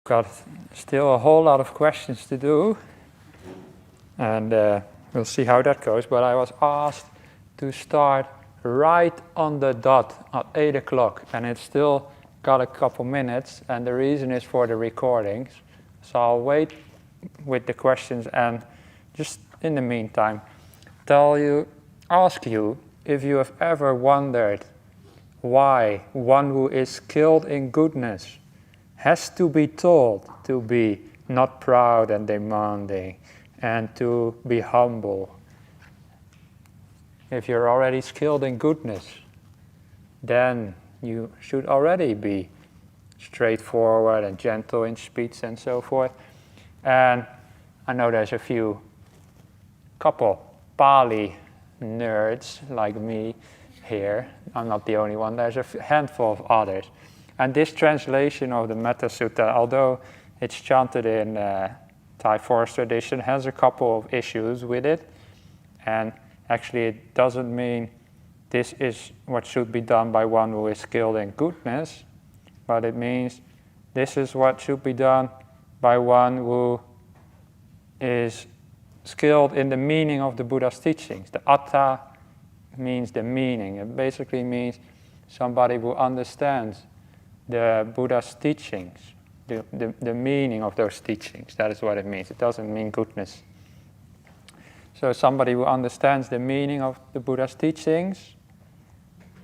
Got still a whole lot of questions to do, and we'll see how that goes. But I was asked to start right on the dot at 8 o'clock, and it's still got a couple minutes, and the reason is for the recordings. So I'll wait with the questions, and just in the meantime, ask you if you have ever wondered why one who is skilled in goodness has to be told to be not proud and demanding and to be humble. If you're already skilled in goodness, then you should already be straightforward and gentle in speech and so forth. And I know there's a couple Pali nerds like me here. I'm not the only one. There's a handful of others. And this translation of the Metta Sutta, although it's chanted in Thai forest tradition, has a couple of issues with it. And actually it doesn't mean this is what should be done by one who is skilled in goodness, but it means this is what should be done by one who is skilled in the meaning of the Buddha's teachings. The Atta means the meaning. It basically means somebody who understands the Buddha's teachings, the meaning of those teachings. That is what it means. It doesn't mean goodness. So somebody who understands the meaning of the Buddha's teachings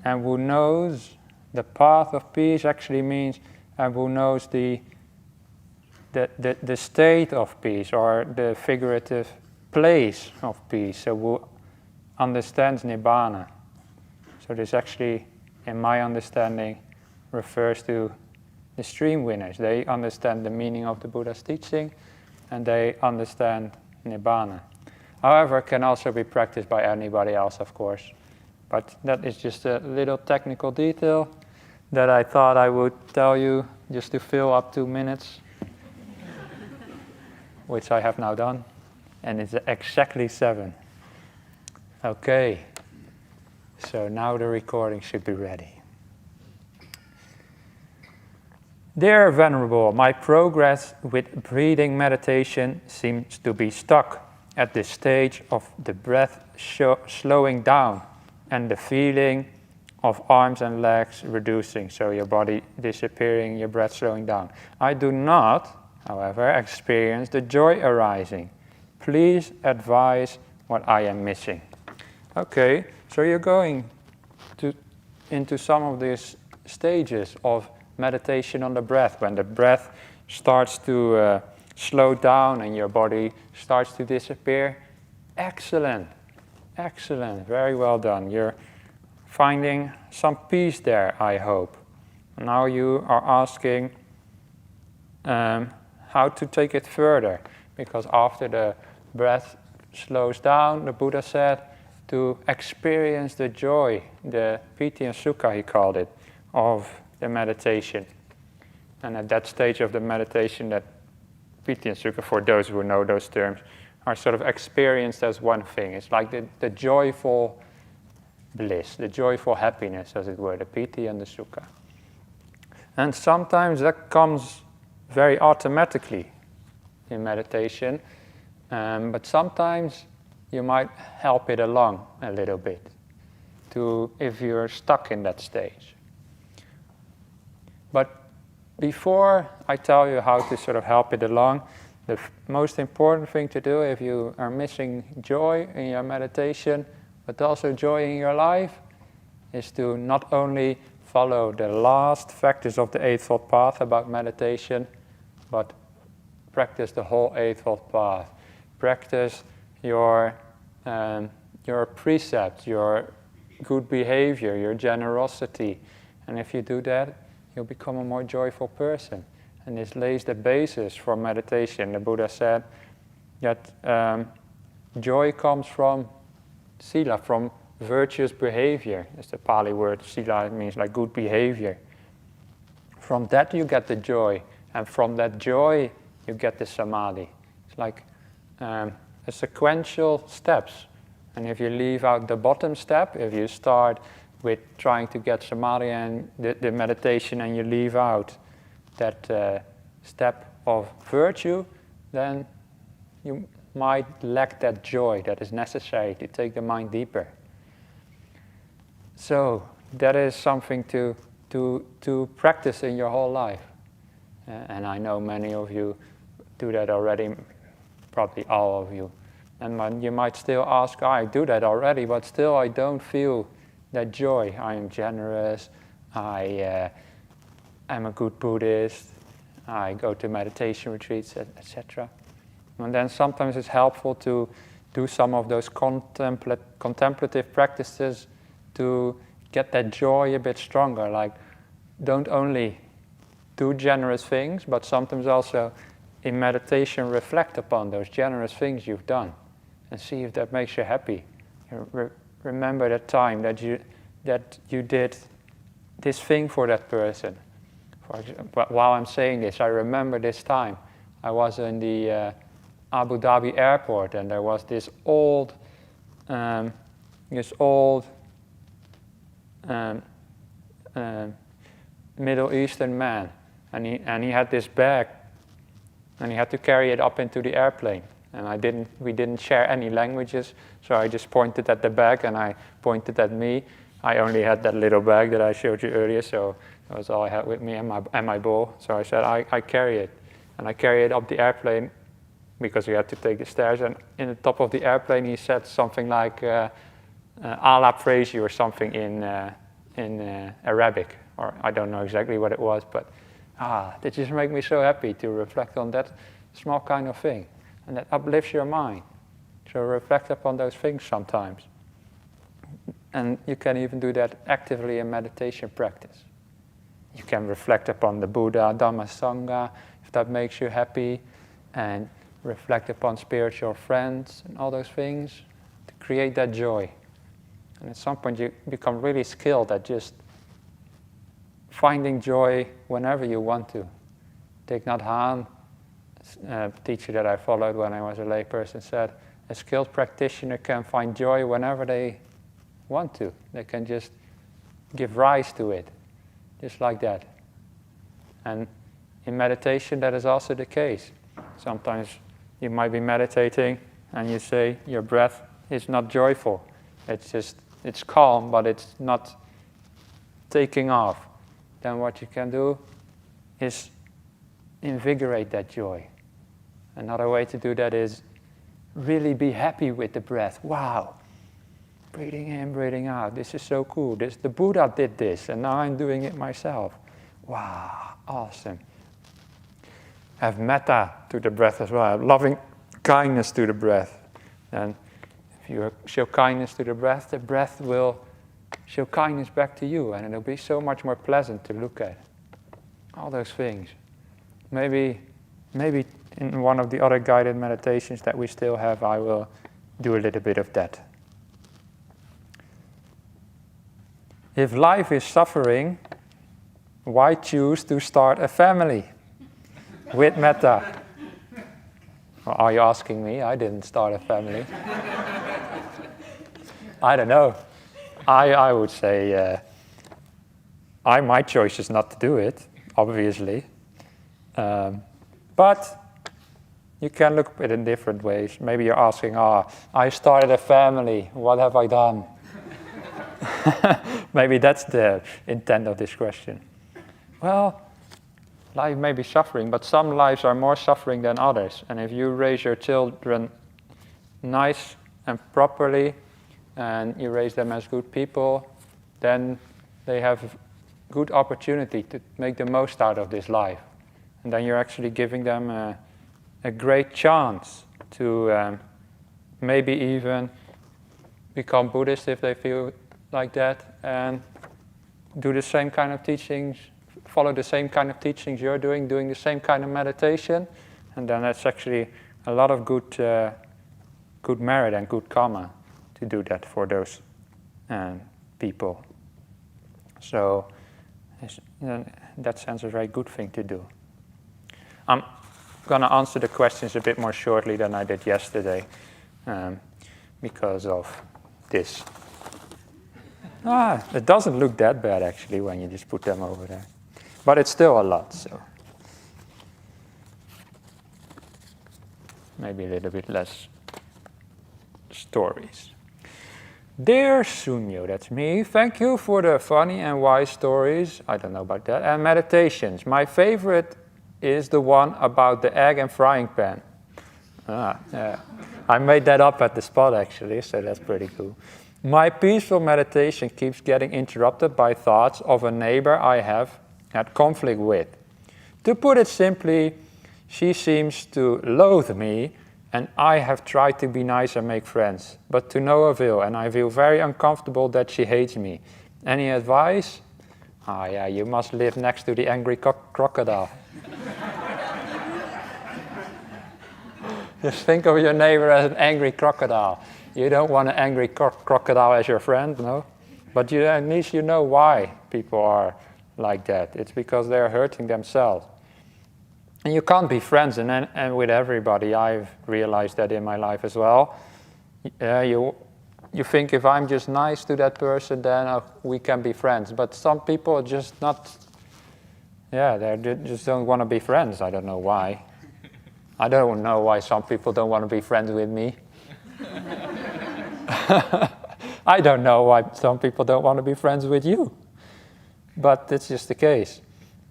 and who knows the path of peace actually means, and who knows the state of peace or the figurative place of peace. So who understands Nibbana. So this actually, in my understanding, refers to the stream winners. They understand the meaning of the Buddha's teaching and they understand Nibbana. However, it can also be practiced by anybody else, of course. But that is just a little technical detail that I thought I would tell you just to fill up 2 minutes, which I have now done. And it's exactly 7. Okay, so now the recording should be ready. Dear Venerable, my progress with breathing meditation seems to be stuck at this stage of the breath slowing down and the feeling of arms and legs reducing, so your body disappearing, your breath slowing down. I do not, however, experience the joy arising. Please advise what I am missing. Okay, so you're going into some of these stages of meditation on the breath, when the breath starts to slow down and your body starts to disappear. Excellent, excellent, very well done. You're finding some peace there, I hope. Now you are asking how to take it further, because after the breath slows down, the Buddha said to experience the joy, the piti and sukha, he called it, of the meditation. And at that stage of the meditation, that piti and sukha, for those who know those terms, are sort of experienced as one thing. It's like the joyful bliss, the joyful happiness, as it were, the piti and the sukha. And sometimes that comes very automatically in meditation, but sometimes you might help it along a little bit, if you're stuck in that stage. But before I tell you how to sort of help it along, the most important thing to do if you are missing joy in your meditation, but also joy in your life, is to not only follow the last factors of the Eightfold Path about meditation, but practice the whole Eightfold Path. Practice your precepts, your good behavior, your generosity. And if you do that, you'll become a more joyful person. And this lays the basis for meditation. The Buddha said that joy comes from sila, from virtuous behavior. It's the Pali word sila, it means like good behavior. From that you get the joy, and from that joy you get the samadhi. It's like a sequential steps. And if you leave out the bottom step, if you start with trying to get samadhi and the meditation, and you leave out that step of virtue, then you might lack that joy that is necessary to take the mind deeper. So that is something to practice in your whole life. And I know many of you do that already, probably all of you. And you might still ask, I do that already, but still I don't feel that joy. I am generous, I am a good Buddhist, I go to meditation retreats, etc. And then sometimes it's helpful to do some of those contemplative practices to get that joy a bit stronger. Like, don't only do generous things, but sometimes also in meditation reflect upon those generous things you've done and see if that makes you happy. Remember that time that you did this thing for that person. For example, while I'm saying this, I remember this time I was in the Abu Dhabi airport, and there was this old Middle Eastern man, and he had this bag, and he had to carry it up into the airplane. And we didn't share any languages, so I just pointed at the bag, and I pointed at me. I only had that little bag that I showed you earlier, so that was all I had with me, and my bowl. So I said, I carry it, and I carry it up the airplane because we had to take the stairs. And in the top of the airplane, he said something like "Allah praise you" or something in Arabic, or I don't know exactly what it was, but that just made me so happy to reflect on that small kind of thing. And that uplifts your mind. So reflect upon those things sometimes. And you can even do that actively in meditation practice. You can reflect upon the Buddha, Dhamma, Sangha, if that makes you happy, and reflect upon spiritual friends and all those things to create that joy. And at some point you become really skilled at just finding joy whenever you want to. Thich Nhat Hanh, a teacher that I followed when I was a layperson, said a skilled practitioner can find joy whenever they want to. They can just give rise to it, just like that. And in meditation, that is also the case. Sometimes you might be meditating and you say your breath is not joyful. It's calm, but it's not taking off. Then what you can do is invigorate that joy. Another way to do that is really be happy with the breath. Wow, breathing in, breathing out. This is so cool. The Buddha did this, and now I'm doing it myself. Wow, awesome. Have metta to the breath as well. Loving kindness to the breath. And if you show kindness to the breath will show kindness back to you, and it'll be so much more pleasant to look at. All those things. Maybe in one of the other guided meditations that we still have, I will do a little bit of that. If life is suffering, why choose to start a family with metta? Well, are you asking me? I didn't start a family. I don't know. I would say my choice is not to do it, obviously. But you can look at it in different ways. Maybe you're asking, I started a family, what have I done? Maybe that's the intent of this question. Well, life may be suffering, but some lives are more suffering than others. And if you raise your children nice and properly, and you raise them as good people, then they have good opportunity to make the most out of this life. And then you're actually giving them a great chance to maybe even become Buddhist if they feel like that, and do the same kind of teachings, follow the same kind of teachings you're doing the same kind of meditation, and then that's actually a lot of good merit and good karma to do that for those people. So in that sense, a very good thing to do. I'm going to answer the questions a bit more shortly than I did yesterday because of this. It doesn't look that bad actually when you just put them over there. But it's still a lot. So maybe a little bit less stories. Dear Sunyo, that's me. Thank you for the funny and wise stories. I don't know about that. And meditations. My favorite is the one about the egg and frying pan. I made that up at the spot actually, so that's pretty cool. My peaceful meditation keeps getting interrupted by thoughts of a neighbor I have had conflict with. To put it simply, she seems to loathe me, and I have tried to be nice and make friends, but to no avail, and I feel very uncomfortable that she hates me. Any advice? Yeah, you must live next to the angry crocodile. Just think of your neighbor as an angry crocodile. You don't want an angry crocodile as your friend, no? But at least you know why people are like that. It's because they're hurting themselves. And you can't be friends and with everybody. I've realized that in my life as well. You think if I'm just nice to that person, then we can be friends. But some people are just not, they just don't want to be friends. I don't know why. I don't know why some people don't want to be friends with me. I don't know why some people don't want to be friends with you. But it's just the case.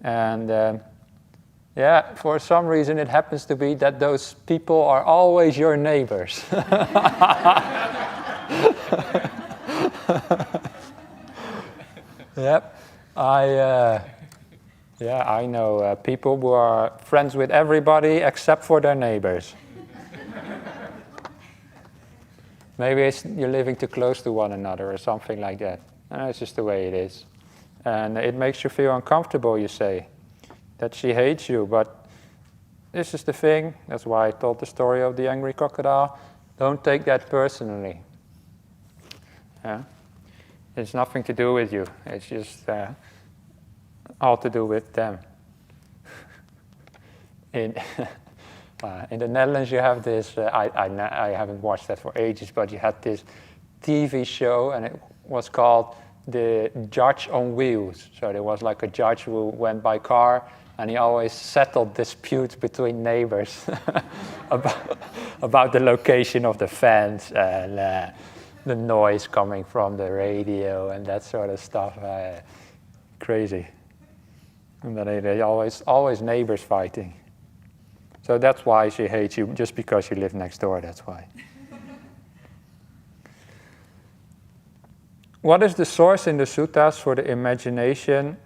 And for some reason it happens to be that those people are always your neighbors. Yep. I know people who are friends with everybody except for their neighbors. Maybe you're living too close to one another or something like that. It's just the way it is. And it makes you feel uncomfortable, you say, that she hates you. But this is the thing. That's why I told the story of the angry crocodile. Don't take that personally. It's nothing to do with you. It's just all to do with them. In the Netherlands, you have this, I haven't watched that for ages, but you had this TV show, and it was called The Judge on Wheels. So there was like a judge who went by car, and he always settled disputes between neighbors about the location of the fence and the noise coming from the radio and that sort of stuff. Crazy. And then they always neighbors fighting. So that's why she hates you, just because you live next door, that's why. What is the source in the suttas for the imagination,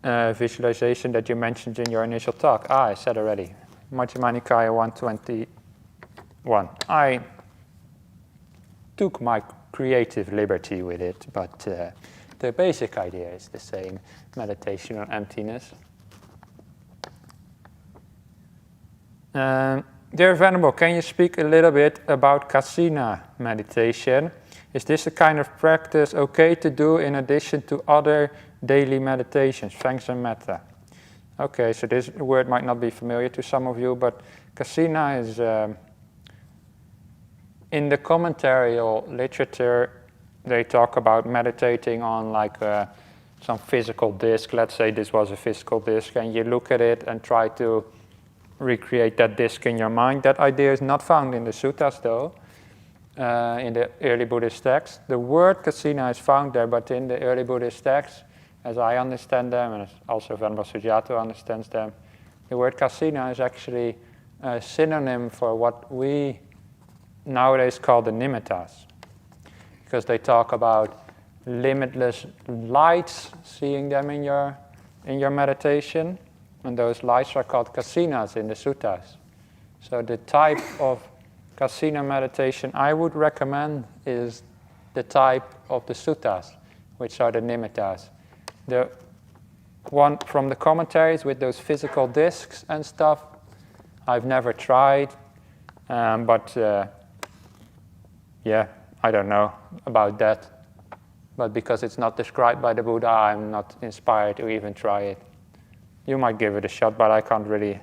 visualization that you mentioned in your initial talk? I said already, Majjhima Nikaya 121. I took my creative liberty with it, but the basic idea is the same, meditation on emptiness. Dear Venerable, can you speak a little bit about Casina meditation? Is this a kind of practice okay to do in addition to other daily meditations? Thanks and metta. Okay, so this word might not be familiar to some of you, but Casina is, in the commentarial literature, they talk about meditating on like some physical disc. Let's say this was a physical disc, and you look at it and try to recreate that disc in your mind. That idea is not found in the suttas, though, in the early Buddhist texts. The word Casina is found there, but in the early Buddhist texts, as I understand them, and as also Venerable Sujato understands them, the word Casina is actually a synonym for what we nowadays call the nimittas, because they talk about limitless lights, seeing them in your meditation. And those lights are called Casinas in the suttas. So the type of Casina meditation I would recommend is the type of the suttas, which are the nimittas. The one from the commentaries with those physical discs and stuff, I've never tried, but I don't know about that. But because it's not described by the Buddha, I'm not inspired to even try it. You might give it a shot, but I can't really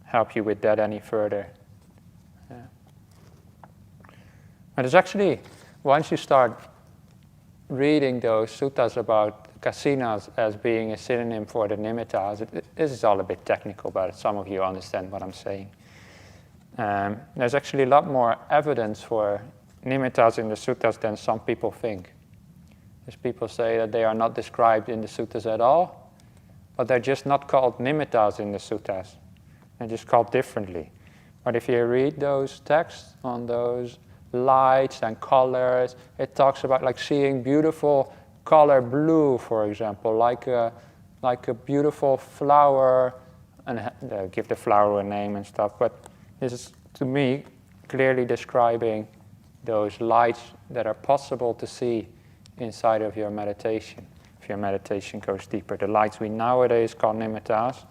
help you with that any further. And it's actually, once you start reading those suttas about Casinas as being a synonym for the nimittas, this is all a bit technical, but some of you understand what I'm saying. There's actually a lot more evidence for nimittas in the suttas than some people think. There's people say that they are not described in the suttas at all, but they're just not called nimittas in the suttas. They're just called differently. But if you read those texts on those lights and colors, it talks about like seeing beautiful color blue, for example, like a beautiful flower, and give the flower a name and stuff. But this is, to me, clearly describing those lights that are possible to see inside of your meditation, if your meditation goes deeper. The lights we nowadays call nimittas,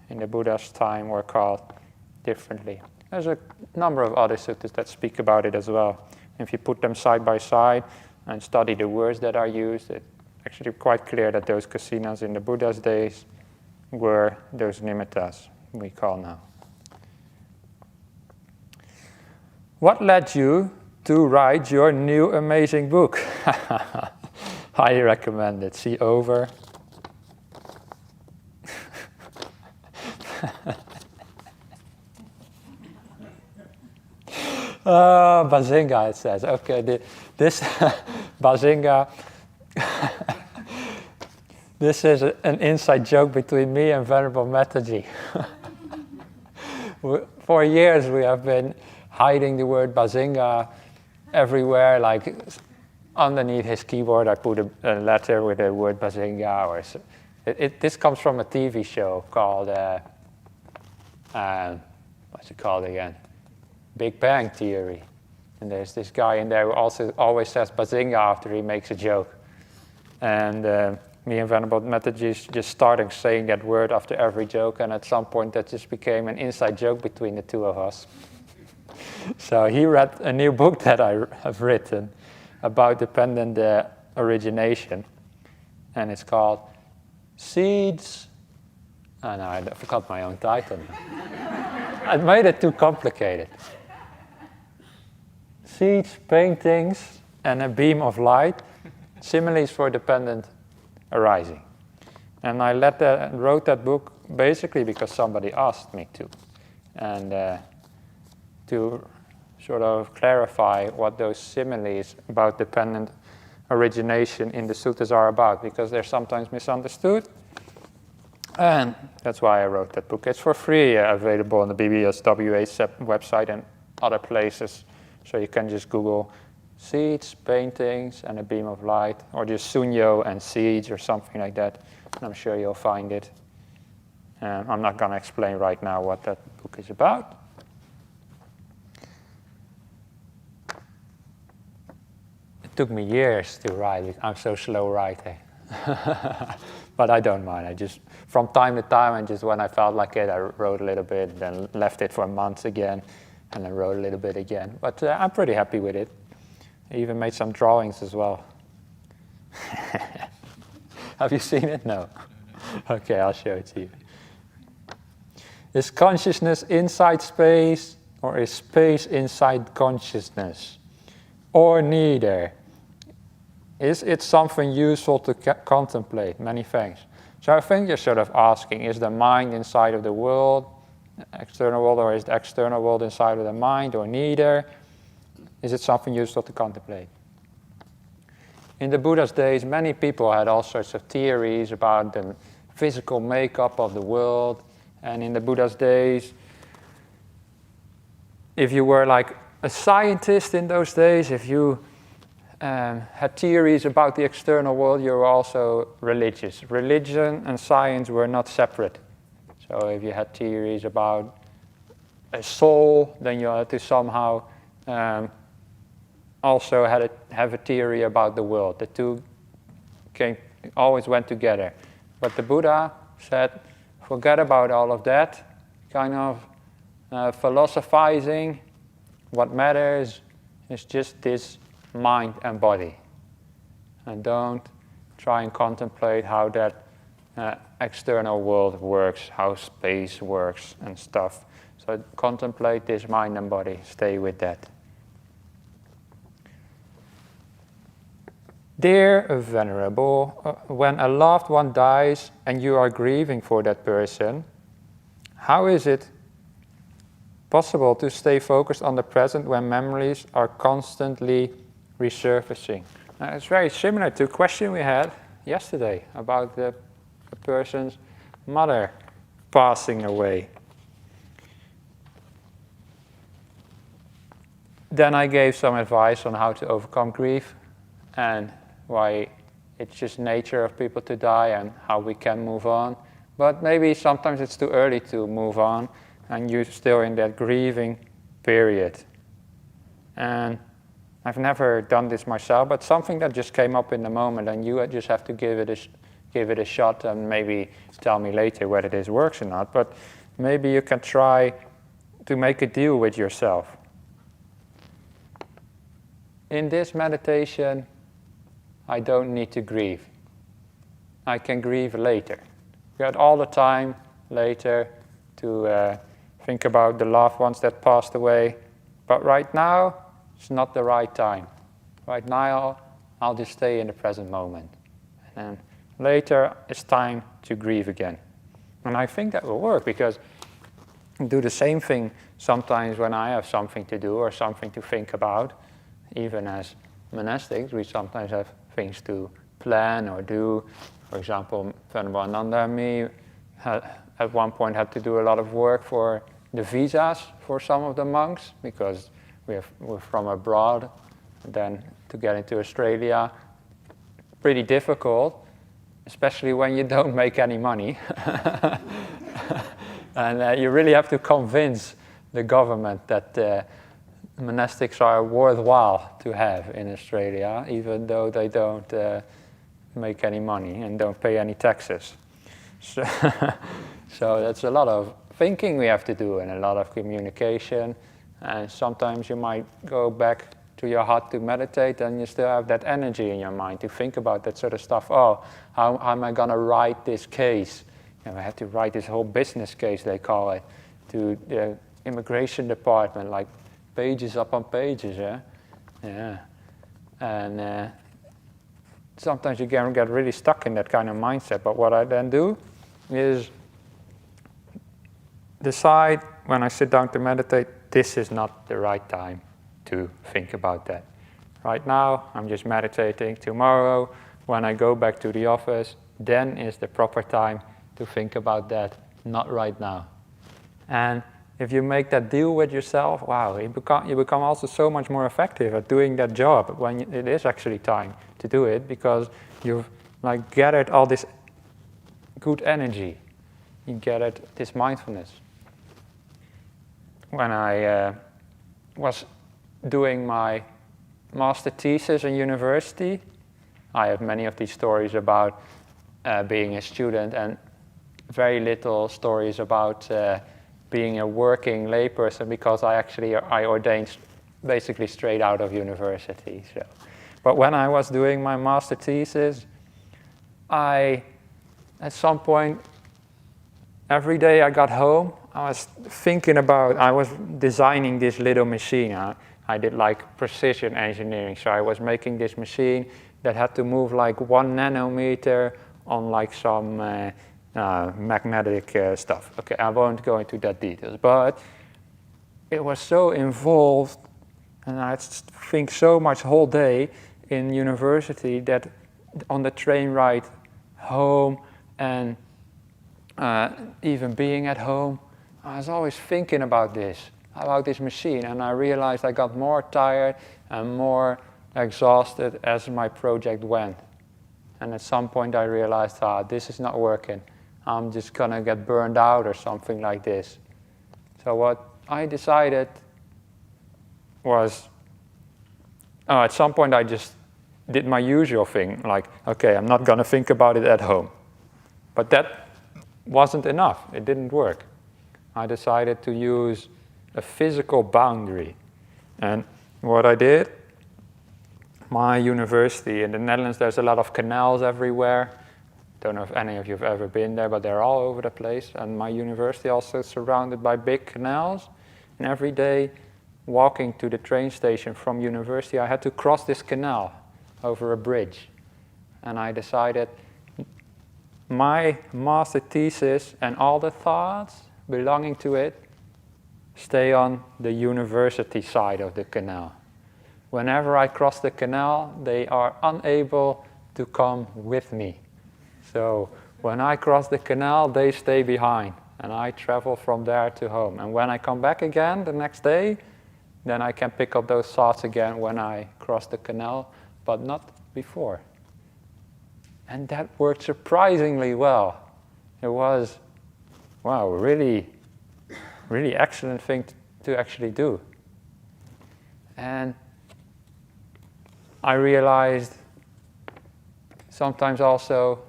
in the Buddha's time were called differently. There's a number of other suttas that speak about it as well. If you put them side by side and study the words that are used, it's actually quite clear that those Casinas in the Buddha's days were those nimittas we call now. What led you to write your new amazing book? Highly recommend it. See over. Bazinga, it says. Okay, this Bazinga. This is an inside joke between me and Venerable Mataji. For years we have been hiding the word Bazinga everywhere, like underneath his keyboard I put a letter with the word Bazinga. Or this comes from a TV show called, what's it called again? Big Bang Theory. And there's this guy in there who also always says Bazinga after he makes a joke. And me and Venerable Mataji just started saying that word after every joke, and at some point that just became an inside joke between the two of us. So he read a new book that I have written about dependent origination, and it's called Seeds. Oh no, I forgot my own title. I made it too complicated. Seeds, paintings, and a beam of light, similes for dependent arising. And I wrote that book basically because somebody asked me to, and to sort of clarify what those similes about dependent origination in the suttas are about, because they're sometimes misunderstood. And that's why I wrote that book. It's for free, available on the BBSWA website and other places. So you can just Google seeds, paintings, and a beam of light, or just Sunyo and seeds or something like that. And I'm sure you'll find it. I'm not going to explain right now what that book is about. It took me years to write. I'm so slow writing. But I don't mind. I just, from time to time, and just when I felt like it, I wrote a little bit, then left it for months again, and then wrote a little bit again. But I'm pretty happy with it. I even made some drawings as well. Have you seen it? No. Okay, I'll show it to you. Is consciousness inside space, or is space inside consciousness? Or neither? Is it something useful to contemplate? Many thanks. So I think you're sort of asking, is the mind inside of the world, external world, or is the external world inside of the mind, or neither? Is it something useful to contemplate? In the Buddha's days, many people had all sorts of theories about the physical makeup of the world. And in the Buddha's days, if you were like a scientist in those days, if you had theories about the external world, you were also religious. Religion and science were not separate. So if you had theories about a soul, then you had to somehow also have a theory about the world. The two always went together. But the Buddha said, forget about all of that kind of philosophizing. What matters is just this mind and body. And don't try and contemplate how that external world works, how space works and stuff. So contemplate this mind and body. Stay with that. Dear Venerable, when a loved one dies and you are grieving for that person, how is it possible to stay focused on the present when memories are constantly resurfacing? It's very similar to a question we had yesterday about the person's mother passing away. Then I gave some advice on how to overcome grief and why it's just nature of people to die and how we can move on. But maybe sometimes it's too early to move on and you're still in that grieving period. And I've never done this myself, but something that just came up in the moment, and you just have to give it a shot and maybe tell me later whether this works or not. But maybe you can try to make a deal with yourself. In this meditation, I don't need to grieve. I can grieve later. We got all the time later to think about the loved ones that passed away. But right now, it's not the right time. Right now, I'll just stay in the present moment. And then later, it's time to grieve again. And I think that will work because I do the same thing sometimes when I have something to do or something to think about. Even as monastics, we sometimes have things to plan or do. For example, Venerable Ananda and me at one point had to do a lot of work for the visas for some of the monks because we're from abroad. Then to get into Australia, pretty difficult, especially when you don't make any money. And you really have to convince the government that monastics are worthwhile to have in Australia, even though they don't make any money and don't pay any taxes. So, so that's a lot of thinking we have to do and a lot of communication. And sometimes you might go back to your hut to meditate and you still have that energy in your mind to think about that sort of stuff. Oh, how am I going to write this case? I have to write this whole business case, they call it, to the immigration department, like pages upon pages, yeah. And sometimes you can get really stuck in that kind of mindset. But what I then do is decide when I sit down to meditate, this is not the right time to think about that. Right now, I'm just meditating. Tomorrow, when I go back to the office, then is the proper time to think about that, not right now. And if you make that deal with yourself, wow, you become also so much more effective at doing that job when it is actually time to do it, because you've like gathered all this good energy. You gathered this mindfulness. When I was doing my master thesis in university, I have many of these stories about being a student and very little stories about being a working layperson, because I ordained basically straight out of university. So, but when I was doing my master thesis, at some point, every day I got home, I was designing this little machine. I did like precision engineering, so I was making this machine that had to move like 1 nanometer on like some magnetic stuff. Okay, I won't go into that details, but it was so involved, and I think so much whole day in university that on the train ride home and even being at home, I was always thinking about this machine, and I realized I got more tired and more exhausted as my project went. And at some point I realized, this is not working. I'm just gonna get burned out or something like this. So what I decided was, at some point I just did my usual thing, like, okay, I'm not gonna think about it at home. But that wasn't enough, it didn't work. I decided to use a physical boundary. And what I did, my university in the Netherlands, there's a lot of canals everywhere. Don't know if any of you have ever been there, but they're all over the place. And my university also is surrounded by big canals. And every day, walking to the train station from university, I had to cross this canal over a bridge. And I decided my master thesis and all the thoughts belonging to it stay on the university side of the canal. Whenever I cross the canal, they are unable to come with me. So when I cross the canal, they stay behind, and I travel from there to home. And when I come back again the next day, then I can pick up those thoughts again when I cross the canal, but not before. And that worked surprisingly well. It was, wow, really excellent thing to actually do. And I realized sometimes also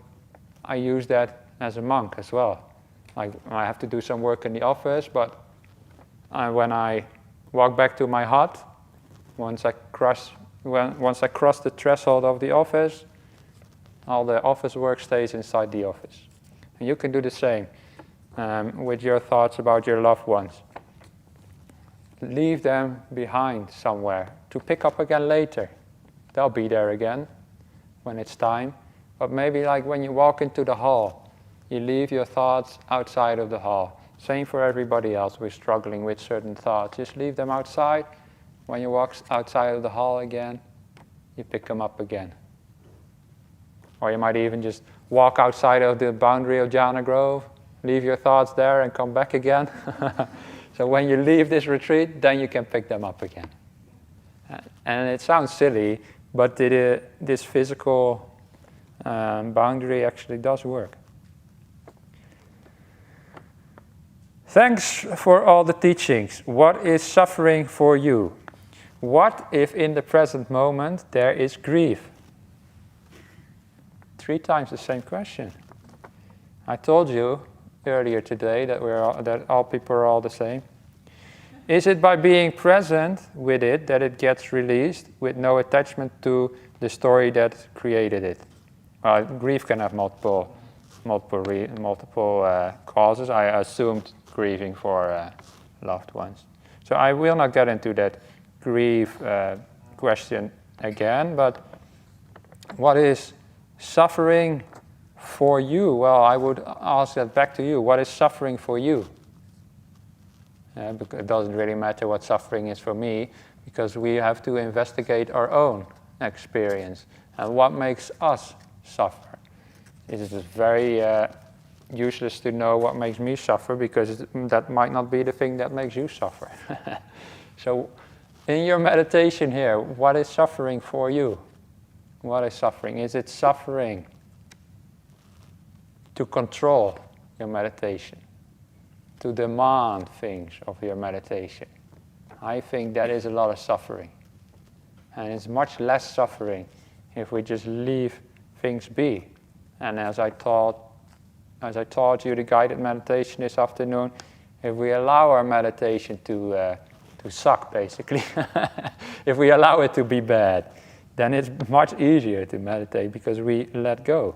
I use that as a monk as well. Like I have to do some work in the office, but when I walk back to my hut, once I cross the threshold of the office, all the office work stays inside the office. And you can do the same with your thoughts about your loved ones. Leave them behind somewhere to pick up again later. They'll be there again when it's time. But maybe like when you walk into the hall, you leave your thoughts outside of the hall. Same for everybody else who is struggling with certain thoughts. Just leave them outside. When you walk outside of the hall again, you pick them up again. Or you might even just walk outside of the boundary of Jhana Grove, leave your thoughts there and come back again. So when you leave this retreat, then you can pick them up again. And it sounds silly, but this physical boundary actually does work. Thanks for all the teachings. What is suffering for you? What if in the present moment there is grief? 3 times the same question. I told you earlier today that all people are all the same. Is it by being present with it that it gets released with no attachment to the story that created it? Grief can have multiple causes. I assumed grieving for loved ones. So I will not get into that grief question again, but what is suffering for you? Well, I would ask that back to you. What is suffering for you? Because it doesn't really matter what suffering is for me, because we have to investigate our own experience and what makes us suffer. It is very useless to know what makes me suffer, because that might not be the thing that makes you suffer. So in your meditation here, what is suffering for you? What is suffering? Is it suffering to control your meditation, to demand things of your meditation? I think that is a lot of suffering. And it's much less suffering if we just leave things be. And as I taught you the guided meditation this afternoon, if we allow our meditation to suck, basically, if we allow it to be bad, then it's much easier to meditate because we let go.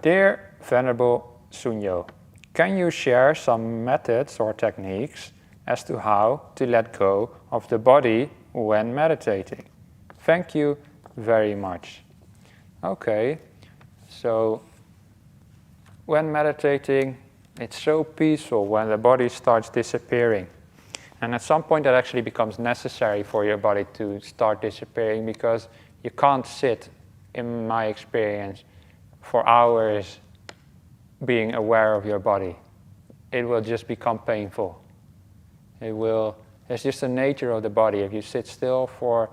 Dear Venerable Sunyo, can you share some methods or techniques as to how to let go of the body when meditating? Thank you very much. Okay, so when meditating, it's so peaceful when the body starts disappearing. And at some point that actually becomes necessary for your body to start disappearing, because you can't sit, in my experience, for hours being aware of your body. It will just become painful. It's just the nature of the body. If you sit still for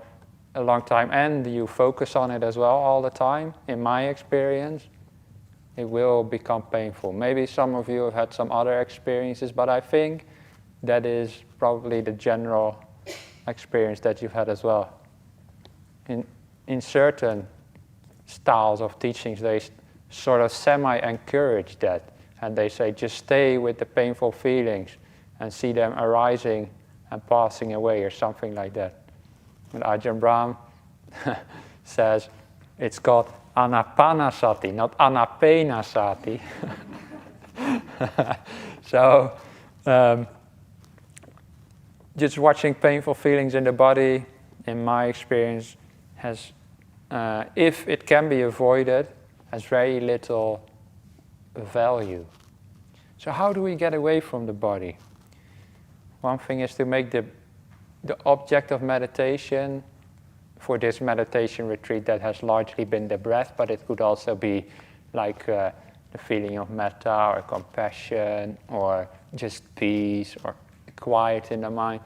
a long time and you focus on it as well all the time, in my experience, it will become painful. Maybe some of you have had some other experiences, but I think that is probably the general experience that you've had as well. In certain styles of teachings, they sort of semi-encourage that, and they say just stay with the painful feelings and see them arising and passing away, or something like that. And Ajahn Brahm says it's called anapanasati, not anapenasati. So just watching painful feelings in the body, in my experience, has, if it can be avoided, has very little value. So how do we get away from the body? One thing is to make the object of meditation, for this meditation retreat, that has largely been the breath, but it could also be like the feeling of metta or compassion or just peace or quiet in the mind.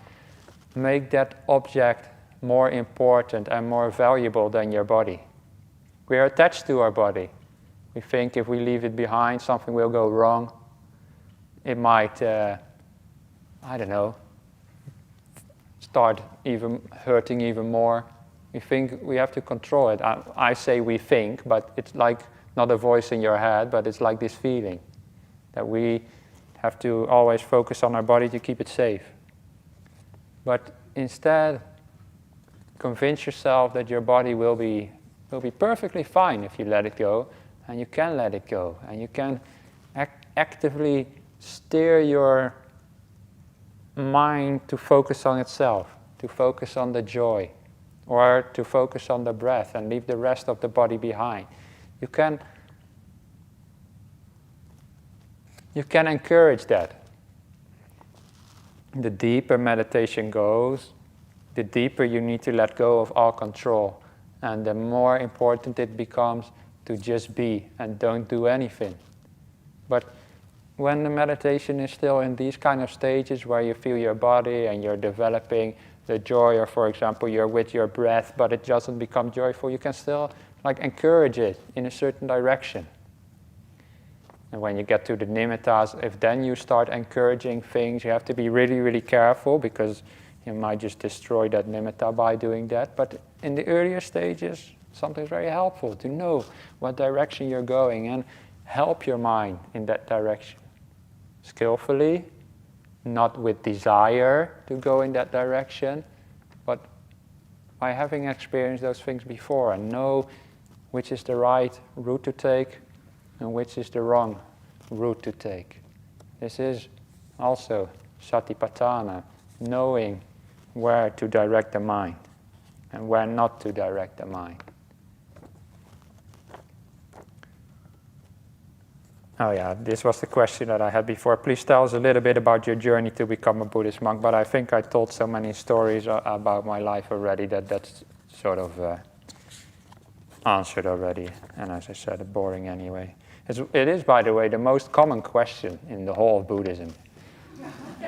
Make that object more important and more valuable than your body. We are attached to our body. We think if we leave it behind, something will go wrong. It might, start even hurting even more. We think we have to control it. I say we think, but it's like not a voice in your head, but it's like this feeling that we have to always focus on our body to keep it safe. But instead, convince yourself that your body will be perfectly fine if you let it go, and you can let it go, and you can actively steer your mind to focus on itself, to focus on the joy, or to focus on the breath and leave the rest of the body behind. You can encourage that. The deeper meditation goes, the deeper you need to let go of all control, and the more important it becomes to just be and don't do anything. But when the meditation is still in these kind of stages where you feel your body and you're developing the joy, or for example you're with your breath but it doesn't become joyful, you can still encourage it in a certain direction. And when you get to the nimittas, if then you start encouraging things, you have to be really, really careful, because you might just destroy that nimitta by doing that. But in the earlier stages, something's very helpful to know what direction you're going and help your mind in that direction. Skillfully, not with desire to go in that direction, but by having experienced those things before and know which is the right route to take and which is the wrong route to take. This is also satipatthana, knowing where to direct the mind and where not to direct the mind. Oh yeah, this was the question that I had before. Please tell us a little bit about your journey to become a Buddhist monk. But I think I told so many stories about my life already that that's sort of answered already. And as I said, boring anyway. It is, by the way, the most common question in the whole of Buddhism.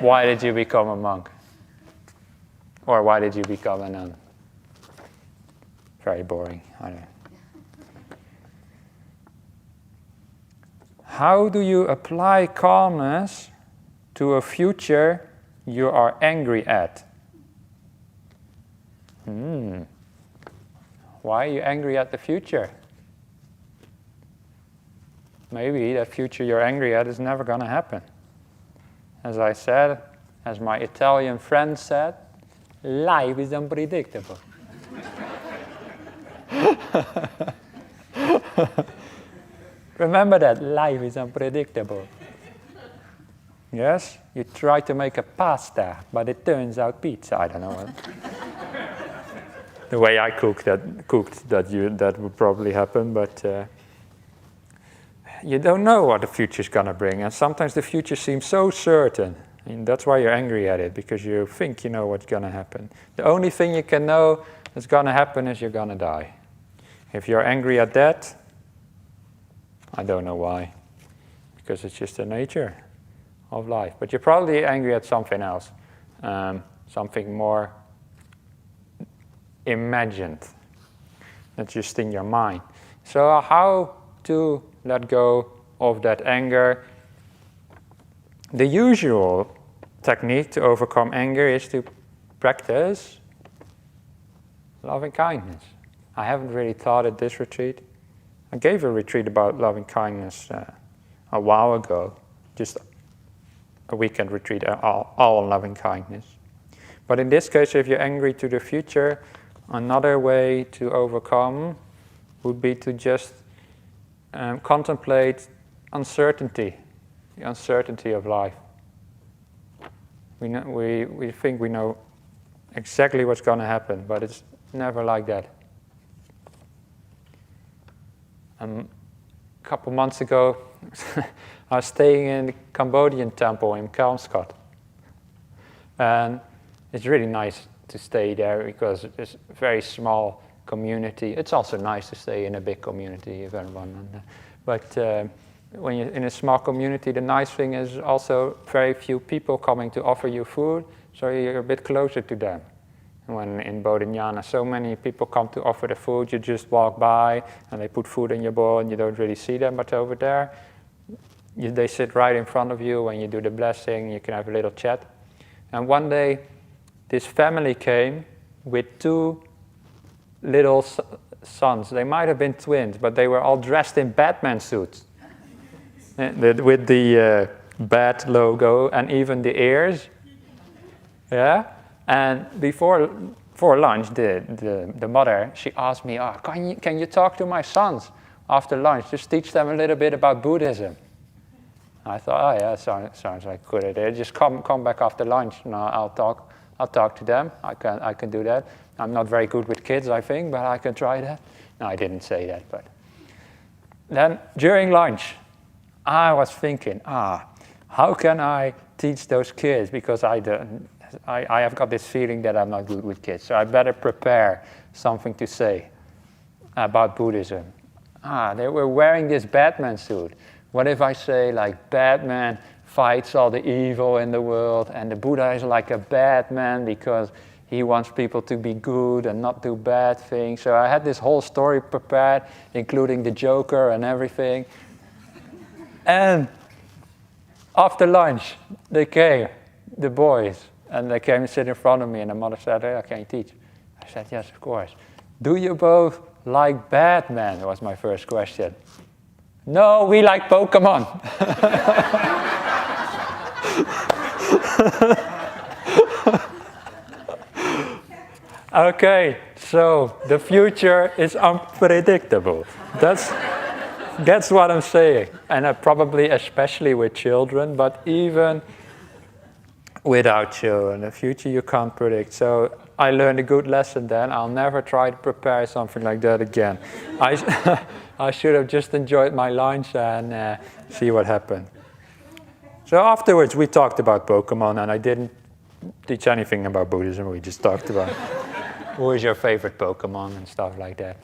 Why did you become a monk? Or why did you become a nun? Very boring. I don't know. How do you apply calmness to a future you are angry at? Why are you angry at the future? Maybe that future you're angry at is never going to happen. As I said, as my Italian friend said, life is unpredictable. Remember that, life is unpredictable. Yes, you try to make a pasta, but it turns out pizza. I don't know. The way I cooked that would probably happen, but you don't know what the future's going to bring, and sometimes the future seems so certain, and that's why you're angry at it, because you think you know what's going to happen. The only thing you can know that's going to happen is you're going to die. If you're angry at that, I don't know why, because it's just the nature of life. But you're probably angry at something else, something more imagined, that's just in your mind. So how to let go of that anger? The usual technique to overcome anger is to practice loving kindness. I haven't really taught at this retreat. I gave a retreat about loving kindness a while ago, just a weekend retreat, all on loving kindness. But in this case, if you're angry to the future, another way to overcome would be to just contemplate uncertainty, the uncertainty of life. We think we know exactly what's going to happen, but it's never like that. A couple months ago, I was staying in the Cambodian temple in Kelmscott. And it's really nice to stay there because it's a very small community. It's also nice to stay in a big community if everyone. But when you're in a small community, the nice thing is also very few people coming to offer you food, so you're a bit closer to them. When in Bodhinyana, so many people come to offer the food, you just walk by and they put food in your bowl and you don't really see them, but over there, they sit right in front of you. When you do the blessing, you can have a little chat. And one day, this family came with 2 little sons. They might have been twins, but they were all dressed in Batman suits. With the bat logo and even the ears. Yeah? And before lunch, the mother, she asked me, can you talk to my sons after lunch? Just teach them a little bit about Buddhism. I thought, yeah, sounds like a good idea. Just come back after lunch. No, I'll talk to them. I can do that. I'm not very good with kids, I think, but I can try that. No, I didn't say that. But then during lunch, I was thinking, how can I teach those kids? Because I have got this feeling that I'm not good with kids. So I better prepare something to say about Buddhism. They were wearing this Batman suit. What if I say, like, Batman fights all the evil in the world, and the Buddha is like a bad man because he wants people to be good and not do bad things. So I had this whole story prepared, including the Joker and everything. And after lunch, they came, the boys, and they came and sit in front of me, and the mother said, "Hey, can you teach?" I said, "Yes, of course." "Do you both like Batman?" was my first question. "No, we like Pokemon." Okay, so the future is unpredictable. That's what I'm saying. And probably especially with children, but even without children, the future you can't predict. So I learned a good lesson then. I'll never try to prepare something like that again. I should have just enjoyed my lunch and see what happened. So afterwards we talked about Pokemon, and I didn't teach anything about Buddhism. We just talked about who is your favorite Pokemon and stuff like that.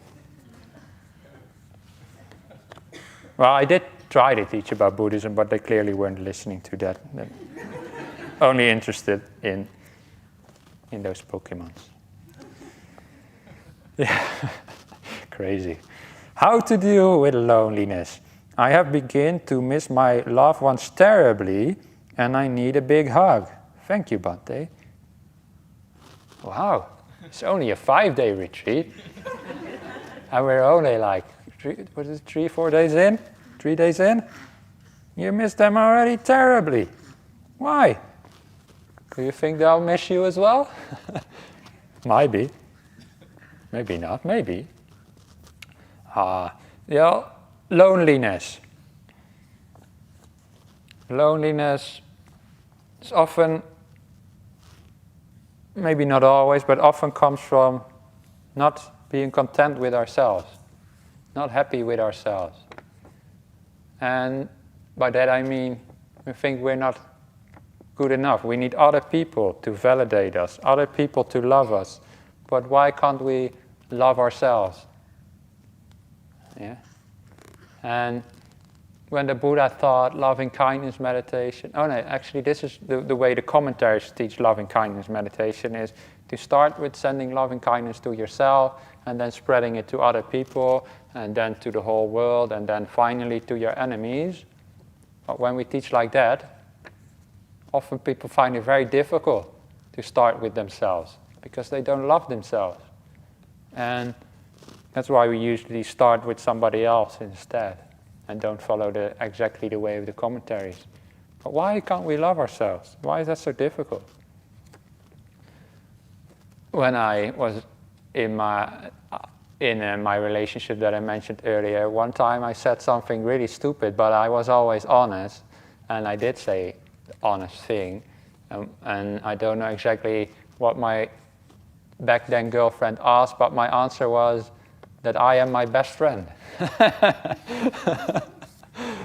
Well, I did try to teach about Buddhism, but they clearly weren't listening to that. They're only interested in those Pokemons. Yeah, crazy. How to deal with loneliness. I have begun to miss my loved ones terribly, and I need a big hug. Thank you, Bhante. Wow, it's only a 5-day retreat. And we're only like 3-4 days in? 3 days in? You miss them already terribly. Why? Do you think they'll miss you as well? Might be. Maybe not, maybe. Loneliness. Loneliness is often, maybe not always, but often comes from not being content with ourselves, not happy with ourselves. And by that I mean we think we're not good enough. We need other people to validate us, other people to love us. But why can't we love ourselves? Yeah. And when the Buddha taught loving kindness meditation, actually this is the way the commentaries teach loving kindness meditation, is to start with sending loving kindness to yourself, and then spreading it to other people, and then to the whole world, and then finally to your enemies. But when we teach like that, often people find it very difficult to start with themselves, because they don't love themselves. And that's why we usually start with somebody else instead, and don't follow exactly the way of the commentaries. But why can't we love ourselves? Why is that so difficult? When I was in my relationship that I mentioned earlier, one time I said something really stupid, but I was always honest, and I did say the honest thing, and I don't know exactly what my back then girlfriend asked, but my answer was that I am my best friend.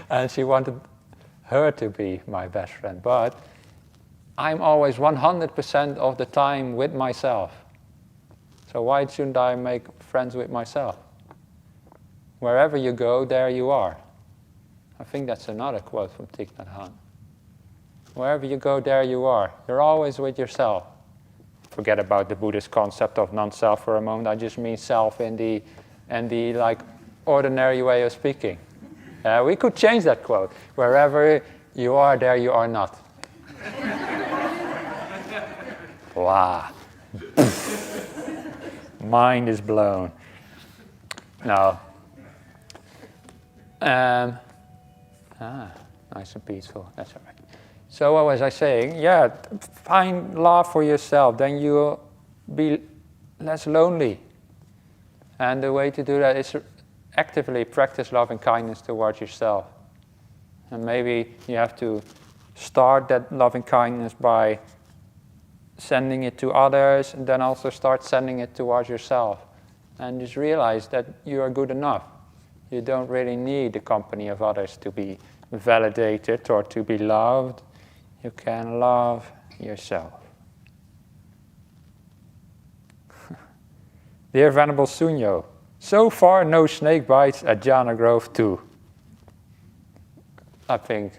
And she wanted her to be my best friend, but I'm always 100% of the time with myself. So why shouldn't I make friends with myself? Wherever you go, there you are. I think that's another quote from Thich Nhat Hanh. Wherever you go, there you are. You're always with yourself. Forget about the Buddhist concept of non-self for a moment. I just mean self in the like ordinary way of speaking. We could change that quote. Wherever you are, there you are not. Wow. Mind is blown. No. Nice and peaceful. That's all right. So what was I saying? Yeah, find love for yourself. Then you'll be less lonely. And the way to do that is actively practice love and kindness towards yourself. And maybe you have to start that loving kindness by sending it to others, and then also start sending it towards yourself. And just realize that you are good enough. You don't really need the company of others to be validated or to be loved. You can love yourself. Dear Venerable Sunyo, so far no snake bites at Jhana Grove 2. I think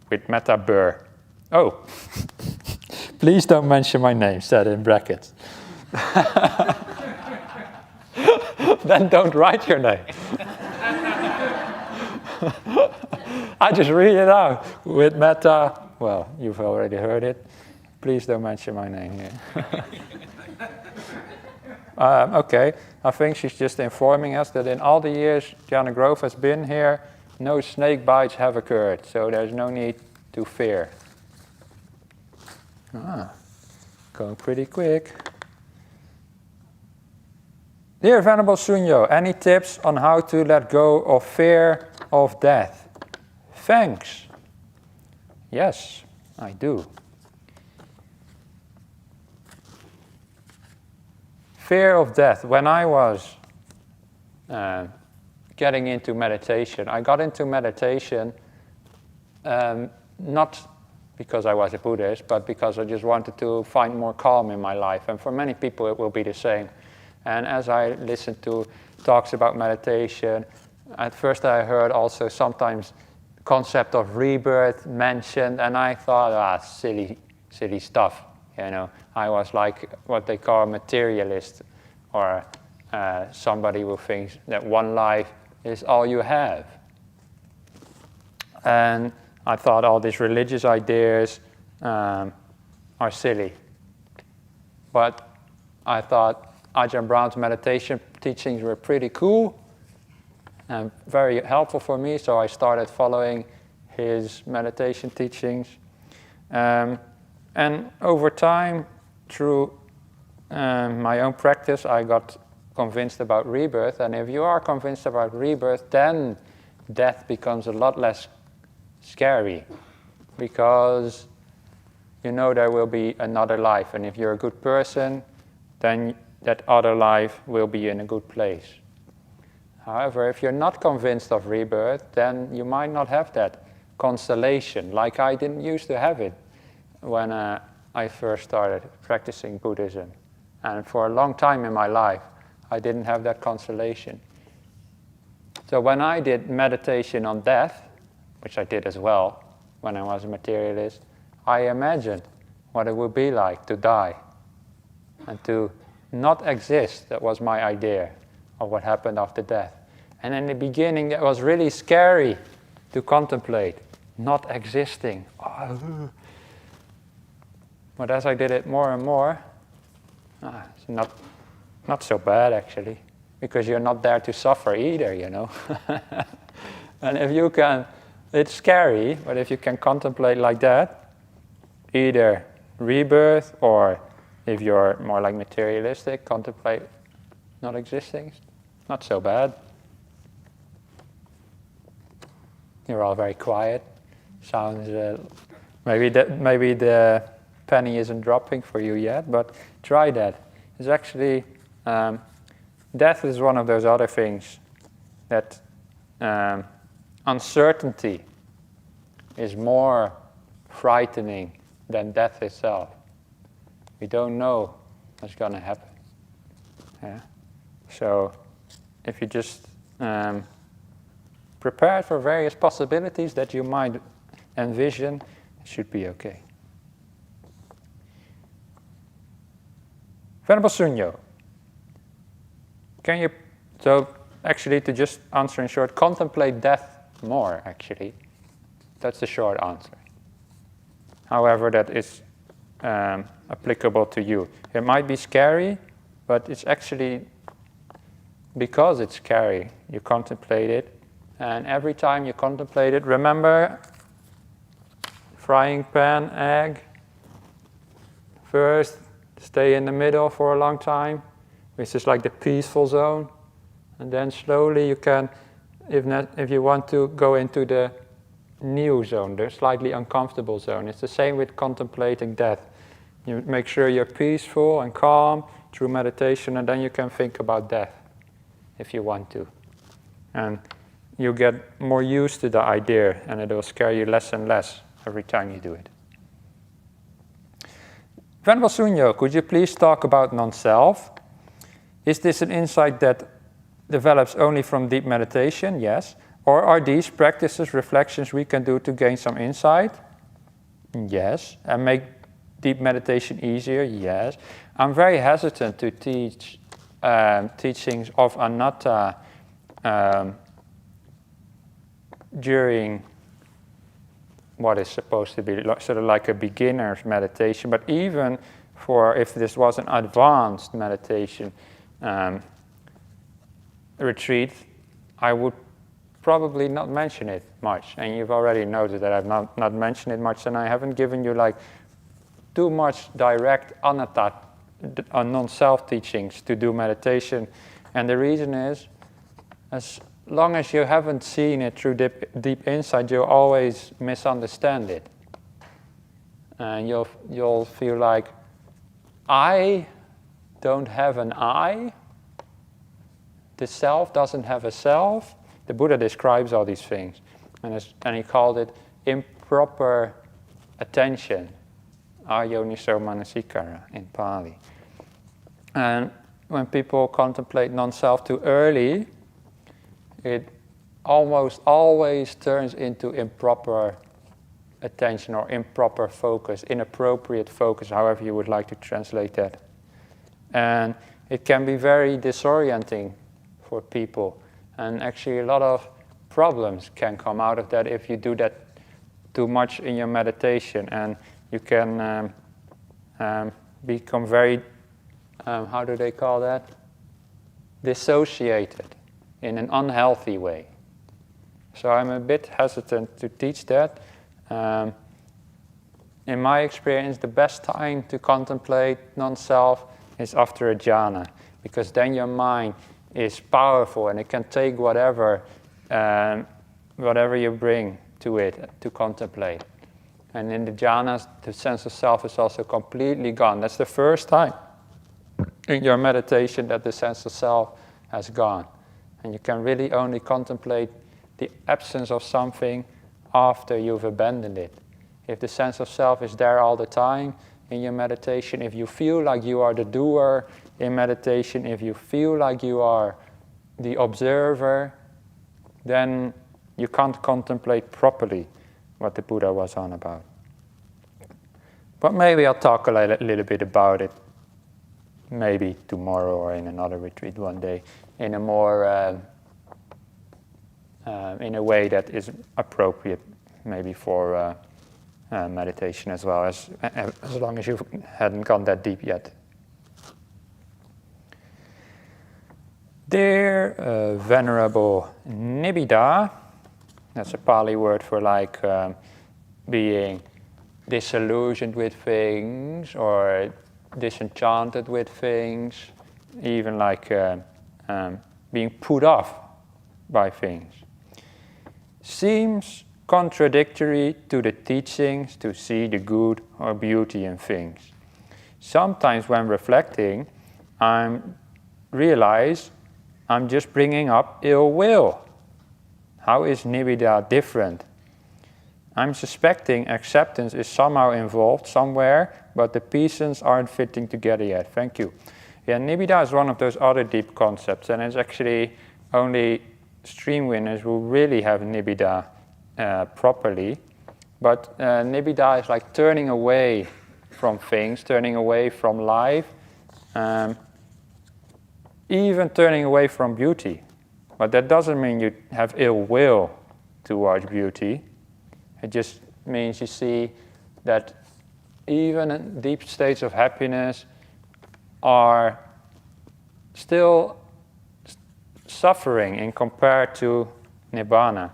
with Metta Burr. Oh, please don't mention my name, said in brackets. Then don't write your name. I just read it out with Metta. Well, you've already heard it. Please don't mention my name here. Okay, I think she's just informing us that in all the years Jhana Grove has been here, no snake bites have occurred, so there's no need to fear. Going pretty quick. Dear Venerable Sunyo, any tips on how to let go of fear of death? Thanks. Yes, I do. Fear of death. When I was getting into meditation, I got into meditation not because I was a Buddhist, but because I just wanted to find more calm in my life. And for many people it will be the same. And as I listened to talks about meditation, at first I heard also sometimes the concept of rebirth mentioned, and I thought, silly stuff. You know, I was like what they call a materialist, or somebody who thinks that one life is all you have. And I thought all these religious ideas are silly. But I thought Ajahn Brahm's meditation teachings were pretty cool and very helpful for me, so I started following his meditation teachings. And over time, through my own practice, I got convinced about rebirth. And if you are convinced about rebirth, then death becomes a lot less scary, because you know there will be another life. And if you're a good person, then that other life will be in a good place. However, if you're not convinced of rebirth, then you might not have that consolation, like I didn't used to have it when I first started practicing Buddhism. And for a long time in my life, I didn't have that consolation. So when I did meditation on death, which I did as well when I was a materialist, I imagined what it would be like to die and to not exist. That was my idea of what happened after death. And in the beginning, it was really scary to contemplate not existing. But as I did it more and more, it's not so bad actually, because you're not there to suffer either, you know. And if you can, it's scary, but if you can contemplate like that, either rebirth, or if you're more like materialistic, contemplate not existing, not so bad. You're all very quiet. Sounds maybe the penny isn't dropping for you yet, but try that. It's actually death is one of those other things that uncertainty is more frightening than death itself. We don't know what's going to happen. Yeah? So if you just prepare for various possibilities that you might envision, it should be okay. Venerable Sunyo, can you, so actually to just answer in short, contemplate death more actually. That's the short answer. However, that is applicable to you. It might be scary, but it's actually because it's scary, you contemplate it. And every time you contemplate it, remember frying pan, egg. First, stay in the middle for a long time, which is like the peaceful zone. And then slowly you can, if you want to, go into the new zone, the slightly uncomfortable zone. It's the same with contemplating death. You make sure you're peaceful and calm through meditation, and then you can think about death if you want to. And you get more used to the idea, and it will scare you less and less every time you do it. Venerable Sunyo, could you please talk about non-self? Is this an insight that develops only from deep meditation? Yes. Or are these practices, reflections we can do to gain some insight? Yes. And make deep meditation easier? Yes. I'm very hesitant to teach teachings of anatta during what is supposed to be sort of like a beginner's meditation, but even for if this was an advanced meditation retreat, I would probably not mention it much. And you've already noted that I've not mentioned it much, and I haven't given you like too much direct anatta, non-self teachings to do meditation. And the reason is, as long as you haven't seen it through deep insight, you'll always misunderstand it. And you'll feel like, I don't have an I. The self doesn't have a self. The Buddha describes all these things. And he called it improper attention. Ayoniso manasikara in Pali. And when people contemplate non-self too early, it almost always turns into improper attention or improper focus, inappropriate focus, however you would like to translate that. And it can be very disorienting for people. And actually a lot of problems can come out of that if you do that too much in your meditation. And you can become very, how do they call that? Dissociated in an unhealthy way. So I'm a bit hesitant to teach that. In my experience, the best time to contemplate non-self is after a jhana, because then your mind is powerful and it can take whatever you bring to it to contemplate. And in the jhanas, the sense of self is also completely gone. That's the first time in your meditation that the sense of self has gone. And you can really only contemplate the absence of something after you've abandoned it. If the sense of self is there all the time in your meditation, if you feel like you are the doer in meditation, if you feel like you are the observer, then you can't contemplate properly what the Buddha was on about. But maybe I'll talk a little bit about it, maybe tomorrow or in another retreat one day, in a more, in a way that is appropriate maybe for meditation as well, as long as you hadn't gone that deep yet. Dear Venerable nirbidā, that's a Pali word for like being disillusioned with things or disenchanted with things, even like being put off by things. Seems contradictory to the teachings to see the good or beauty in things. Sometimes when reflecting, I realize I'm just bringing up ill will. How is nirbidā different? I'm suspecting acceptance is somehow involved somewhere, but the pieces aren't fitting together yet. Thank you. Yeah, nirbidā is one of those other deep concepts, and it's actually only stream winners who really have nirbidā properly. But nirbidā is like turning away from things, turning away from life, even turning away from beauty. But that doesn't mean you have ill will towards beauty. It just means you see that even in deep states of happiness are still suffering in compared to nibbana.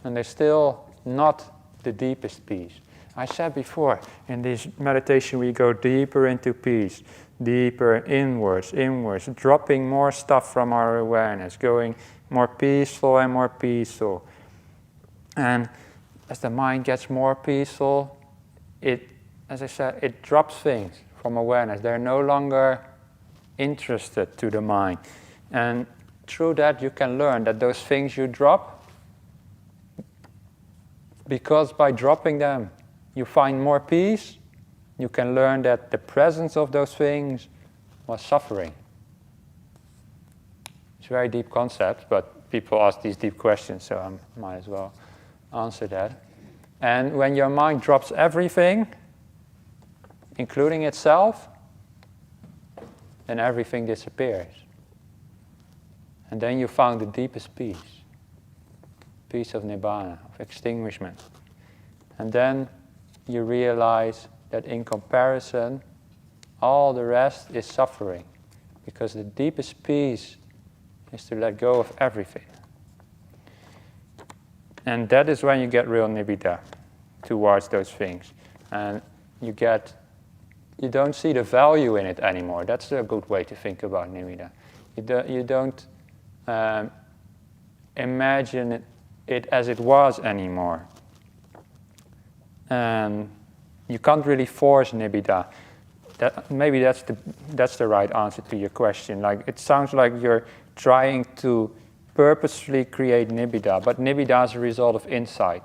And they're still not the deepest peace. I said before, in this meditation we go deeper into peace, deeper inwards, dropping more stuff from our awareness, going more peaceful and more peaceful. And as the mind gets more peaceful, as I said, it drops things from awareness. They're no longer interested to the mind. And through that you can learn that those things you drop, because by dropping them you find more peace, you can learn that the presence of those things was suffering. It's a very deep concept, but people ask these deep questions, so I might as well answer that. And when your mind drops everything, including itself, then everything disappears. And then you found the deepest peace, peace of nibbana, of extinguishment. And then you realize that in comparison, all the rest is suffering, because the deepest peace is to let go of everything. And that is when you get real nirbidā towards those things. And you don't see the value in it anymore. That's a good way to think about nirbidā. You don't imagine it as it was anymore. And you can't really force nirbidā. Maybe that's the right answer to your question. Like, it sounds like you're trying to purposefully create nirbidā, but nirbidā is a result of insight.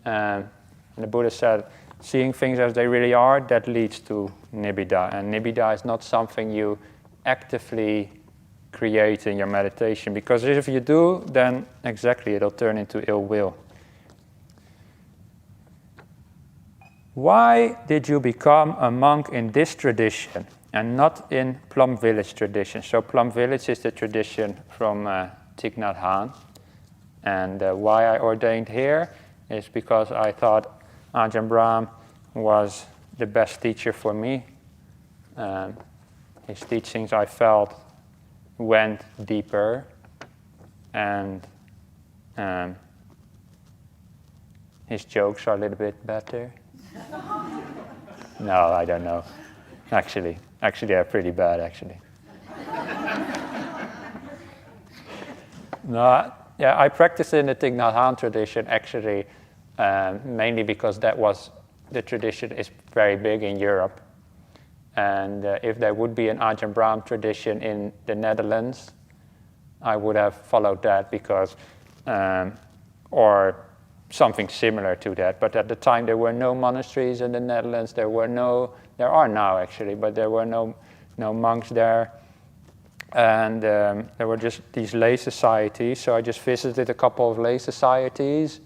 And the Buddha said, seeing things as they really are, that leads to nirbidā. And nirbidā is not something you actively create in your meditation, because if you do, then exactly it'll turn into ill will. Why did you become a monk in this tradition and not in Plum Village tradition? So Plum Village is the tradition from Thich Nhat Hanh. And why I ordained here is because I thought Ajahn Brahm was the best teacher for me. His teachings, I felt, went deeper, and his jokes are a little bit better. No, I don't know. Actually, they're pretty bad, actually. No, yeah, I practiced in the Thich Nhat Hanh tradition, actually, mainly because the tradition is very big in Europe. And if there would be an Ajahn Brahm tradition in the Netherlands, I would have followed that because, or something similar to that. But at the time there were no monasteries in the Netherlands. There are now actually, but there were no monks there. And there were just these lay societies. So I just visited a couple of lay societies.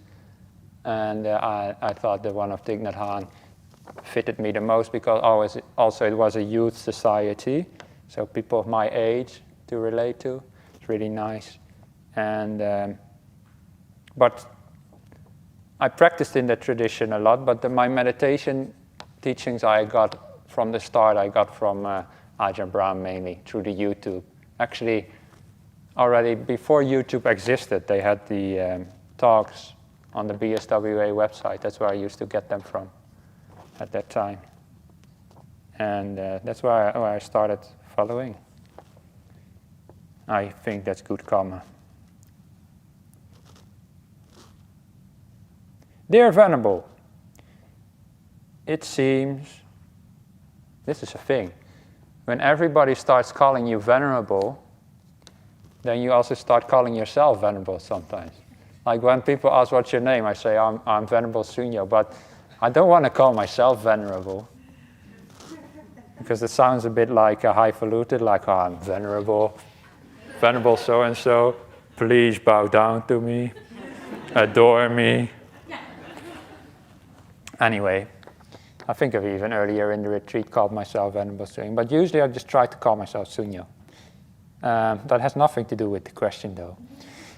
And I thought the one of Thich Nhat Hanh fitted me the most, because also it was a youth society, so people of my age to relate to. It's really nice. And but I practiced in that tradition a lot, but my meditation teachings I got from the start, I got from Ajahn Brahm mainly, through the YouTube. Actually, already before YouTube existed, they had the talks on the BSWA website. That's where I used to get them from at that time. And that's where I started following. I think that's good karma. Dear Venerable, it seems, this is a thing, when everybody starts calling you Venerable, then you also start calling yourself Venerable sometimes. Like when people ask what's your name, I say I'm Venerable Sunyo, but I don't want to call myself venerable. Because it sounds a bit like a highfalutin, like I'm venerable so-and-so, please bow down to me, adore me. Anyway, I think I've even earlier in the retreat called myself Venerable Sunyo, but usually I just try to call myself Sunyo. That has nothing to do with the question though.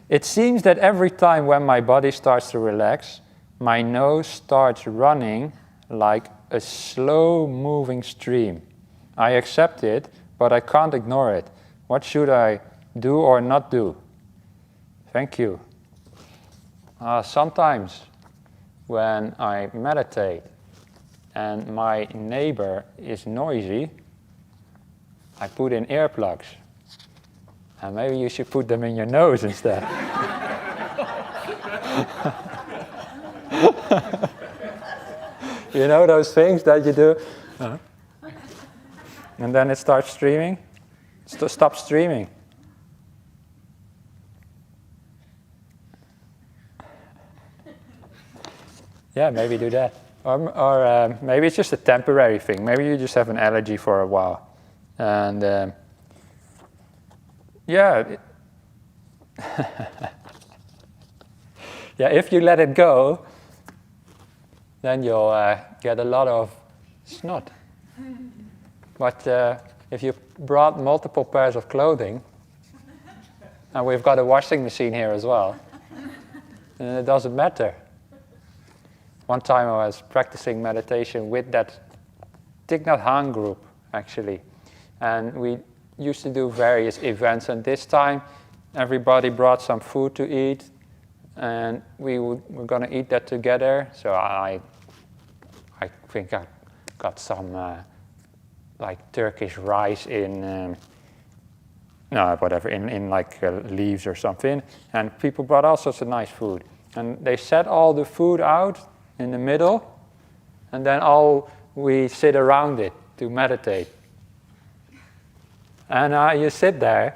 It seems that every time when my body starts to relax, my nose starts running like a slow-moving stream. I accept it, but I can't ignore it. What should I do or not do? Thank you. Sometimes when I meditate and my neighbor is noisy, I put in earplugs. And maybe you should put them in your nose instead. You know those things that you do? And then it starts streaming? Stop streaming. Yeah, maybe do that. Or maybe it's just a temporary thing. Maybe you just have an allergy for a while. And yeah, yeah, if you let it go, then you'll get a lot of snot. But if you brought multiple pairs of clothing, and we've got a washing machine here as well, then it doesn't matter. One time I was practicing meditation with that Thich Nhat Hanh group, actually. And we used to do various events, and this time everybody brought some food to eat, and we were going to eat that together. So I think I got some like Turkish rice in in like leaves or something, and people brought all sorts of nice food, and they set all the food out in the middle, and then we sit around it to meditate. And you sit there,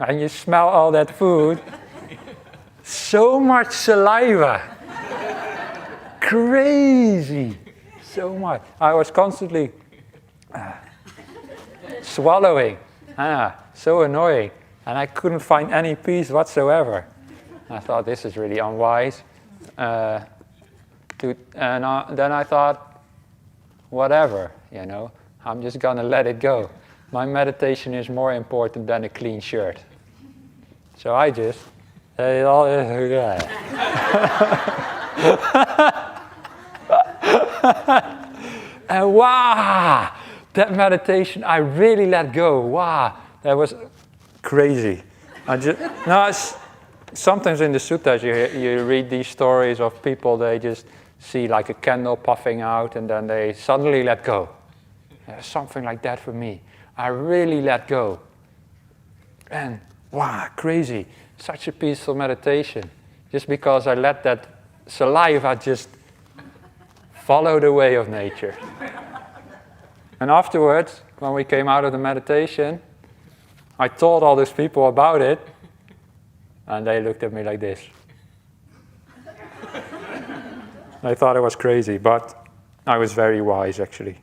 and you smell all that food. So much saliva. Crazy. So much. I was constantly swallowing. So annoying. And I couldn't find any peace whatsoever. I thought, this is really unwise. Then I thought, whatever, I'm just going to let it go. My meditation is more important than a clean shirt. So I just say all this. And wow, that meditation, I really let go. Wow, that was crazy. Sometimes in the suttas you read these stories of people, they just see like a candle puffing out and then they suddenly let go. Something like that for me. I really let go. And wow, crazy. Such a peaceful meditation. Just because I let that saliva just follow the way of nature. And afterwards, when we came out of the meditation, I told all these people about it, and they looked at me like this. They thought I was crazy, but I was very wise, actually.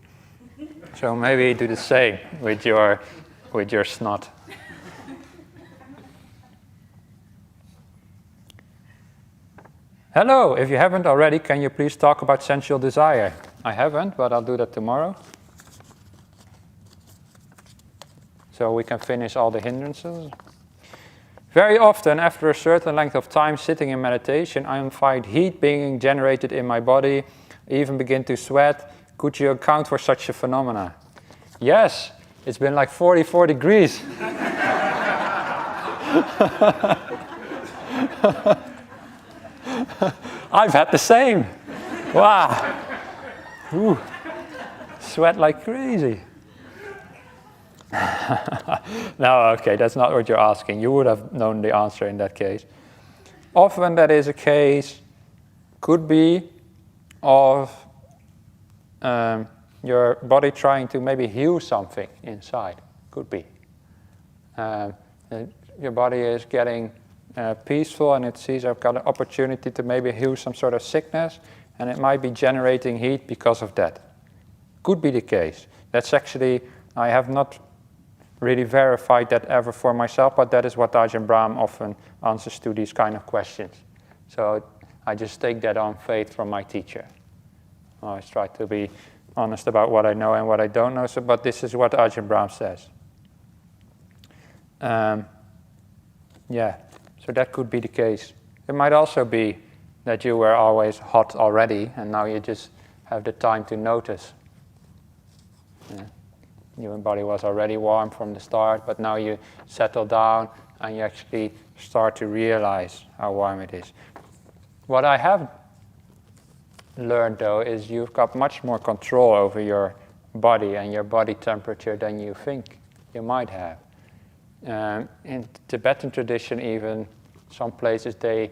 So maybe do the same with your snot. Hello, if you haven't already, can you please talk about sensual desire? I haven't, but I'll do that tomorrow. So we can finish all the hindrances. Very often, after a certain length of time sitting in meditation, I find heat being generated in my body, even begin to sweat. Could you account for such a phenomena? Yes, it's been like 44 degrees. I've had the same. Wow. Ooh. Sweat like crazy. No, okay, that's not what you're asking. You would have known the answer in that case. Often that is a case, could be, of your body trying to maybe heal something inside. Could be. Your body is getting peaceful, and it sees I've got an opportunity to maybe heal some sort of sickness, and it might be generating heat because of that. Could be the case. That's actually, I have not really verified that ever for myself, but that is what Ajahn Brahm often answers to these kind of questions. So I just take that on faith from my teacher. I always try to be honest about what I know and what I don't know, but this is what Ajahn Brahm says. Yeah, so that could be the case. It might also be that you were always hot already, and now you just have the time to notice. Yeah. Your body was already warm from the start, but now you settle down and you actually start to realize how warm it is. What I have learned, though, is you've got much more control over your body and your body temperature than you think you might have. In Tibetan tradition, even, some places they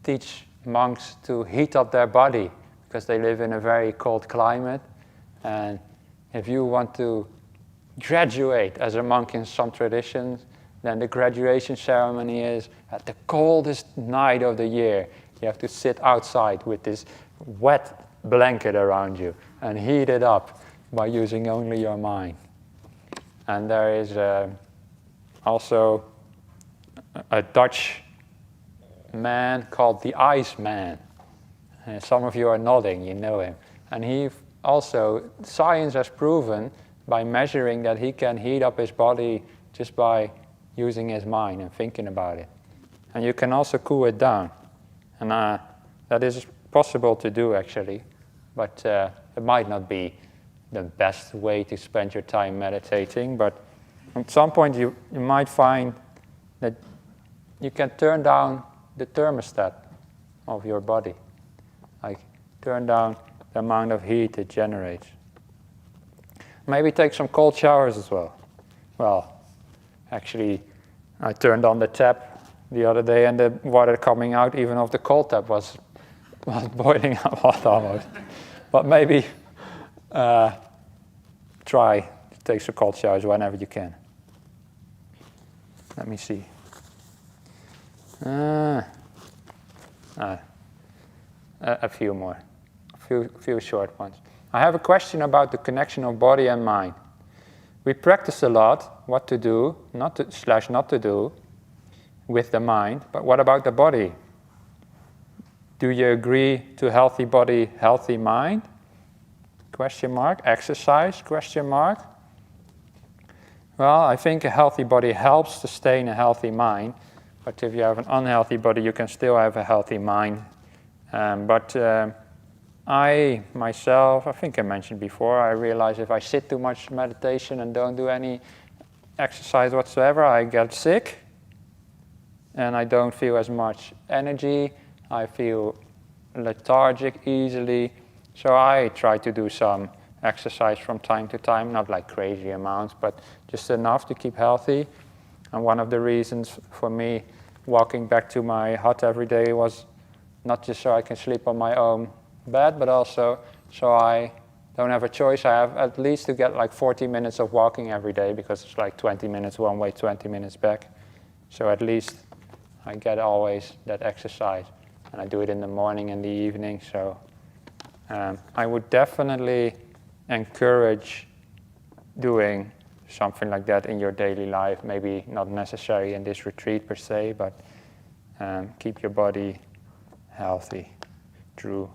teach monks to heat up their body because they live in a very cold climate. And if you want to graduate as a monk in some traditions, then the graduation ceremony is at the coldest night of the year. You have to sit outside with this wet blanket around you and heat it up by using only your mind. And there is also a Dutch man called the Iceman. Some of you are nodding, you know him. And he also, science has proven by measuring that he can heat up his body just by using his mind and thinking about it. And you can also cool it down. And that is possible to do, actually. But it might not be the best way to spend your time meditating. But at some point you might find that you can turn down the thermostat of your body. Like turn down the amount of heat it generates. Maybe take some cold showers as well. Well, actually, I turned on the tap the other day and the water coming out even of the cold tap was boiling hot almost. But maybe try to take some cold showers whenever you can. Let me see. A few more. A few short ones. I have a question about the connection of body and mind. We practice a lot what to do, not to do with the mind, but what about the body? Do you agree to healthy body, healthy mind? Question mark. Exercise? Question mark. Well, I think a healthy body helps to sustain a healthy mind, but if you have an unhealthy body, you can still have a healthy mind. I, myself, I think I mentioned before, I realize if I sit too much meditation and don't do any exercise whatsoever, I get sick and I don't feel as much energy. I feel lethargic easily. So I try to do some exercise from time to time, not like crazy amounts, but just enough to keep healthy. And one of the reasons for me walking back to my hut every day was not just so I can sleep on my own bed, but also so I don't have a choice. I have at least to get like 40 minutes of walking every day because it's like 20 minutes one way, 20 minutes back. So at least I get always that exercise. And I do it in the morning and the evening. So I would definitely encourage doing something like that in your daily life. Maybe not necessary in this retreat per se, but keep your body healthy through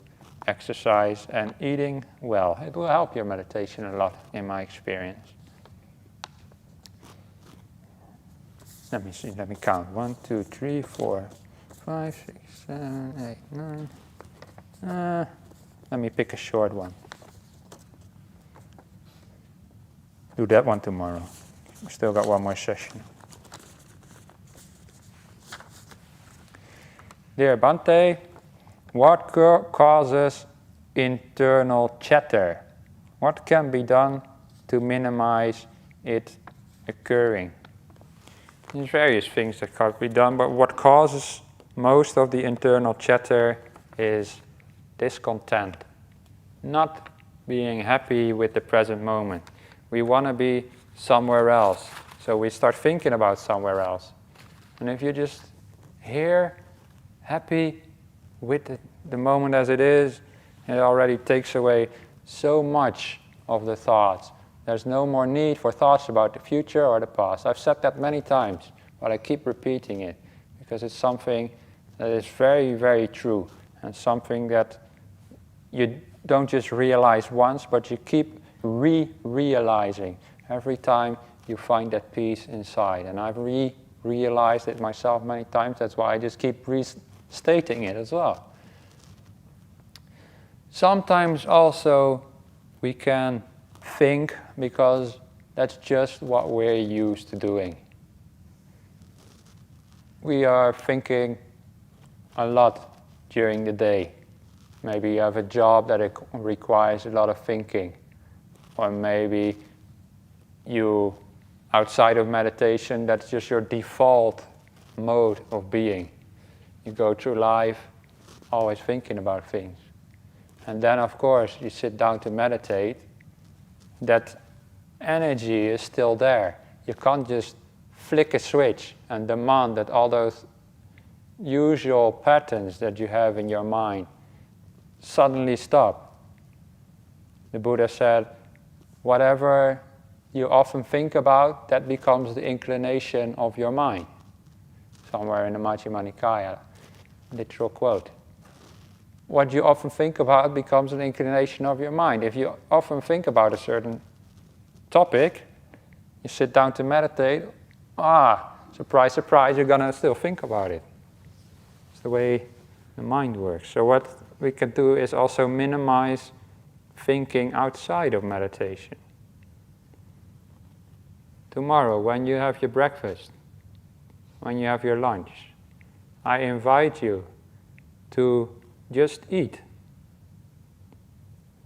exercise and eating well. It will help your meditation a lot, in my experience. Let me see, let me count. 1, 2, 3, 4, 5, 6, 7, 8, 9. Let me pick a short one. Do that one tomorrow. We still got one more session. Dear Bhante, what causes internal chatter? What can be done to minimize it occurring? There's various things that can be done, but what causes most of the internal chatter is discontent, not being happy with the present moment. We want to be somewhere else, so we start thinking about somewhere else. And if you just here, happy with the moment as it is, it already takes away so much of the thoughts. There's no more need for thoughts about the future or the past. I've said that many times, but I keep repeating it because it's something that is very, very true, and something that you don't just realize once, but you keep realizing every time you find that peace inside. And I've realized it myself many times. That's why I just keep restating it as well. Sometimes also we can think because that's just what we're used to doing. We are thinking a lot during the day. Maybe you have a job that requires a lot of thinking. Or maybe you, outside of meditation, that's just your default mode of being. You go through life always thinking about things. And then, of course, you sit down to meditate. That energy is still there. You can't just flick a switch and demand that all those usual patterns that you have in your mind suddenly stop. The Buddha said, whatever you often think about, that becomes the inclination of your mind. Somewhere in the Majjhima Nikaya, literal quote. What you often think about becomes an inclination of your mind. If you often think about a certain topic, you sit down to meditate, surprise, surprise, you're going to still think about it. It's the way the mind works. So what we can do is also minimize thinking outside of meditation. Tomorrow, when you have your breakfast, when you have your lunch, I invite you to just eat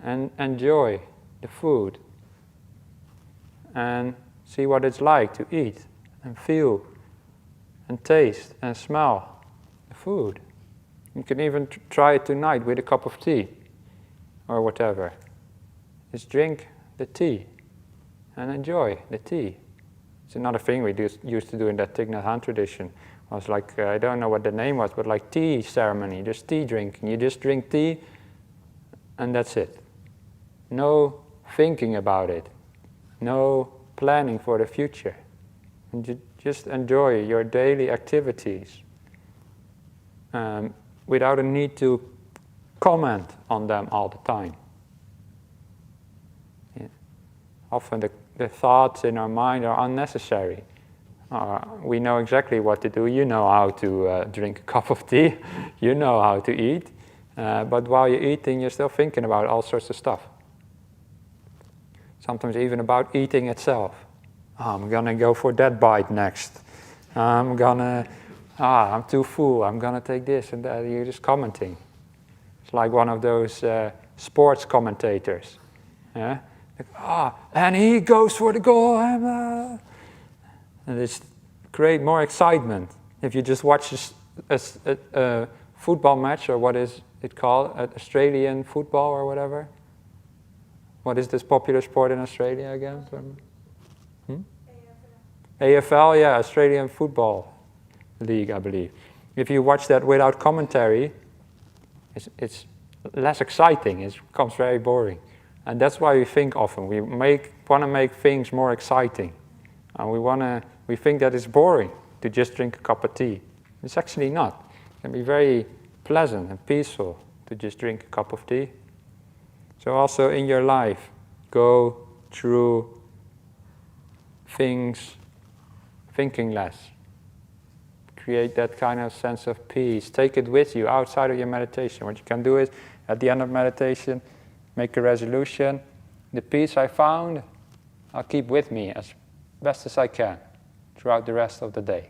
and enjoy the food and see what it's like to eat and feel and taste and smell the food. You can even try it tonight with a cup of tea or whatever. Just drink the tea and enjoy the tea. It's another thing we used to do in that Thich Nhat Hanh tradition. It was like, I don't know what the name was, but like tea ceremony, just tea drinking. You just drink tea and that's it. No thinking about it. No planning for the future. And you just enjoy your daily activities without a need to comment on them all the time. Yeah. Often the thoughts in our mind are unnecessary. We know exactly what to do. You know how to drink a cup of tea. You know how to eat. But while you're eating, you're still thinking about all sorts of stuff. Sometimes even about eating itself. I'm gonna go for that bite next. I'm too full. I'm gonna take this and that. You're just commenting. It's like one of those sports commentators. Yeah? Like, and he goes for the goal. And it's create more excitement. If you just watch a football match, or what is it called? Australian football or whatever. What is this popular sport in Australia again? AFL, yeah, Australian Football League, I believe. If you watch that without commentary, it's less exciting. It becomes very boring. And that's why we think often. We want to make things more exciting. And we think that it's boring to just drink a cup of tea. It's actually not. It can be very pleasant and peaceful to just drink a cup of tea. So also in your life, go through things thinking less. Create that kind of sense of peace. Take it with you outside of your meditation. What you can do is, at the end of meditation, make a resolution. The peace I found, I'll keep with me as best as I can throughout the rest of the day.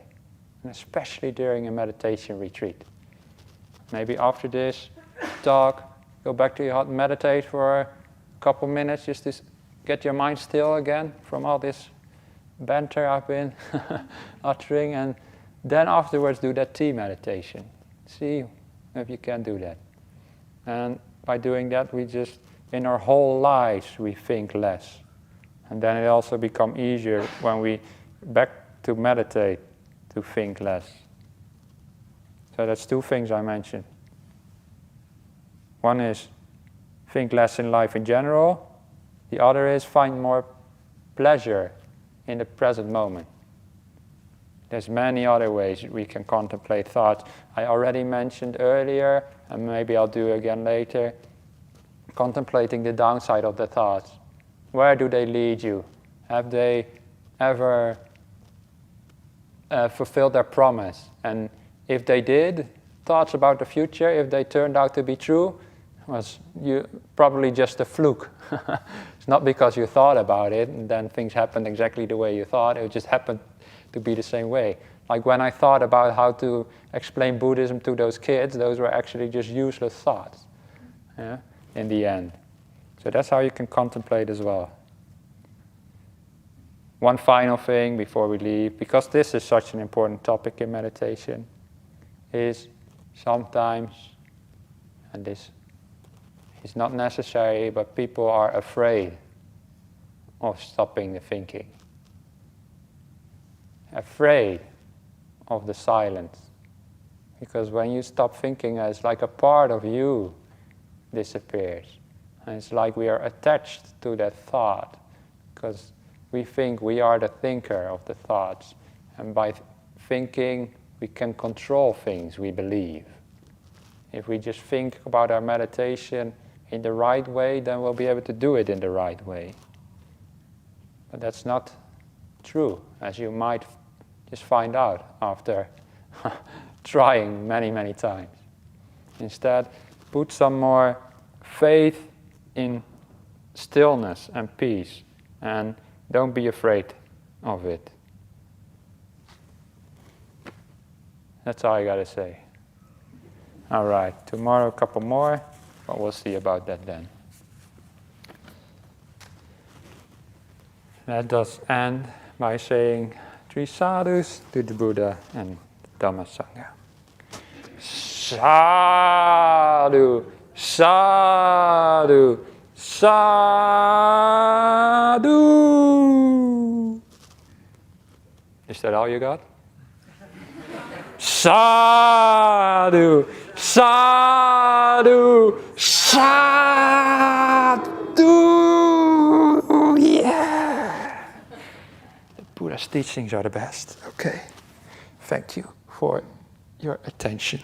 And especially during a meditation retreat. Maybe after this talk, go back to your hut and meditate for a couple minutes just to get your mind still again from all this banter I've been uttering, and then afterwards do that tea meditation. See if you can do that. And by doing that, we just, in our whole lives, we think less. And then it also becomes easier when we back to meditate to think less. So that's two things I mentioned. One is think less in life in general. The other is find more pleasure in the present moment. There's many other ways we can contemplate thoughts. I already mentioned earlier, and maybe I'll do again later, contemplating the downside of the thoughts. Where do they lead you? Have they ever fulfilled their promise? And if they did, thoughts about the future, if they turned out to be true, was probably just a fluke. It's not because you thought about it and then things happened exactly the way you thought. It just happened to be the same way. Like when I thought about how to explain Buddhism to those kids, those were actually just useless thoughts, yeah, in the end. So that's how you can contemplate as well. One final thing before we leave, because this is such an important topic in meditation, is sometimes, and this is not necessary, but people are afraid of stopping the thinking. Afraid of the silence. Because when you stop thinking, it's like a part of you disappears. And it's like we are attached to that thought, because we think we are the thinker of the thoughts. And by thinking, we can control things we believe. If we just think about our meditation in the right way, then we'll be able to do it in the right way. But that's not true, as you might just find out after trying many, many times. Instead, put some more faith in stillness and peace, and don't be afraid of it. That's all I gotta say. All right, tomorrow a couple more, but we'll see about that then. Let us end by saying 3 sadhus to the Buddha and Dhamma Sangha. Sadhu, sadhu, sadhu. Is that all you got? Sadhu, sadhu, sadhu. Yeah. The Buddha's teachings are the best. Okay. Thank you for your attention.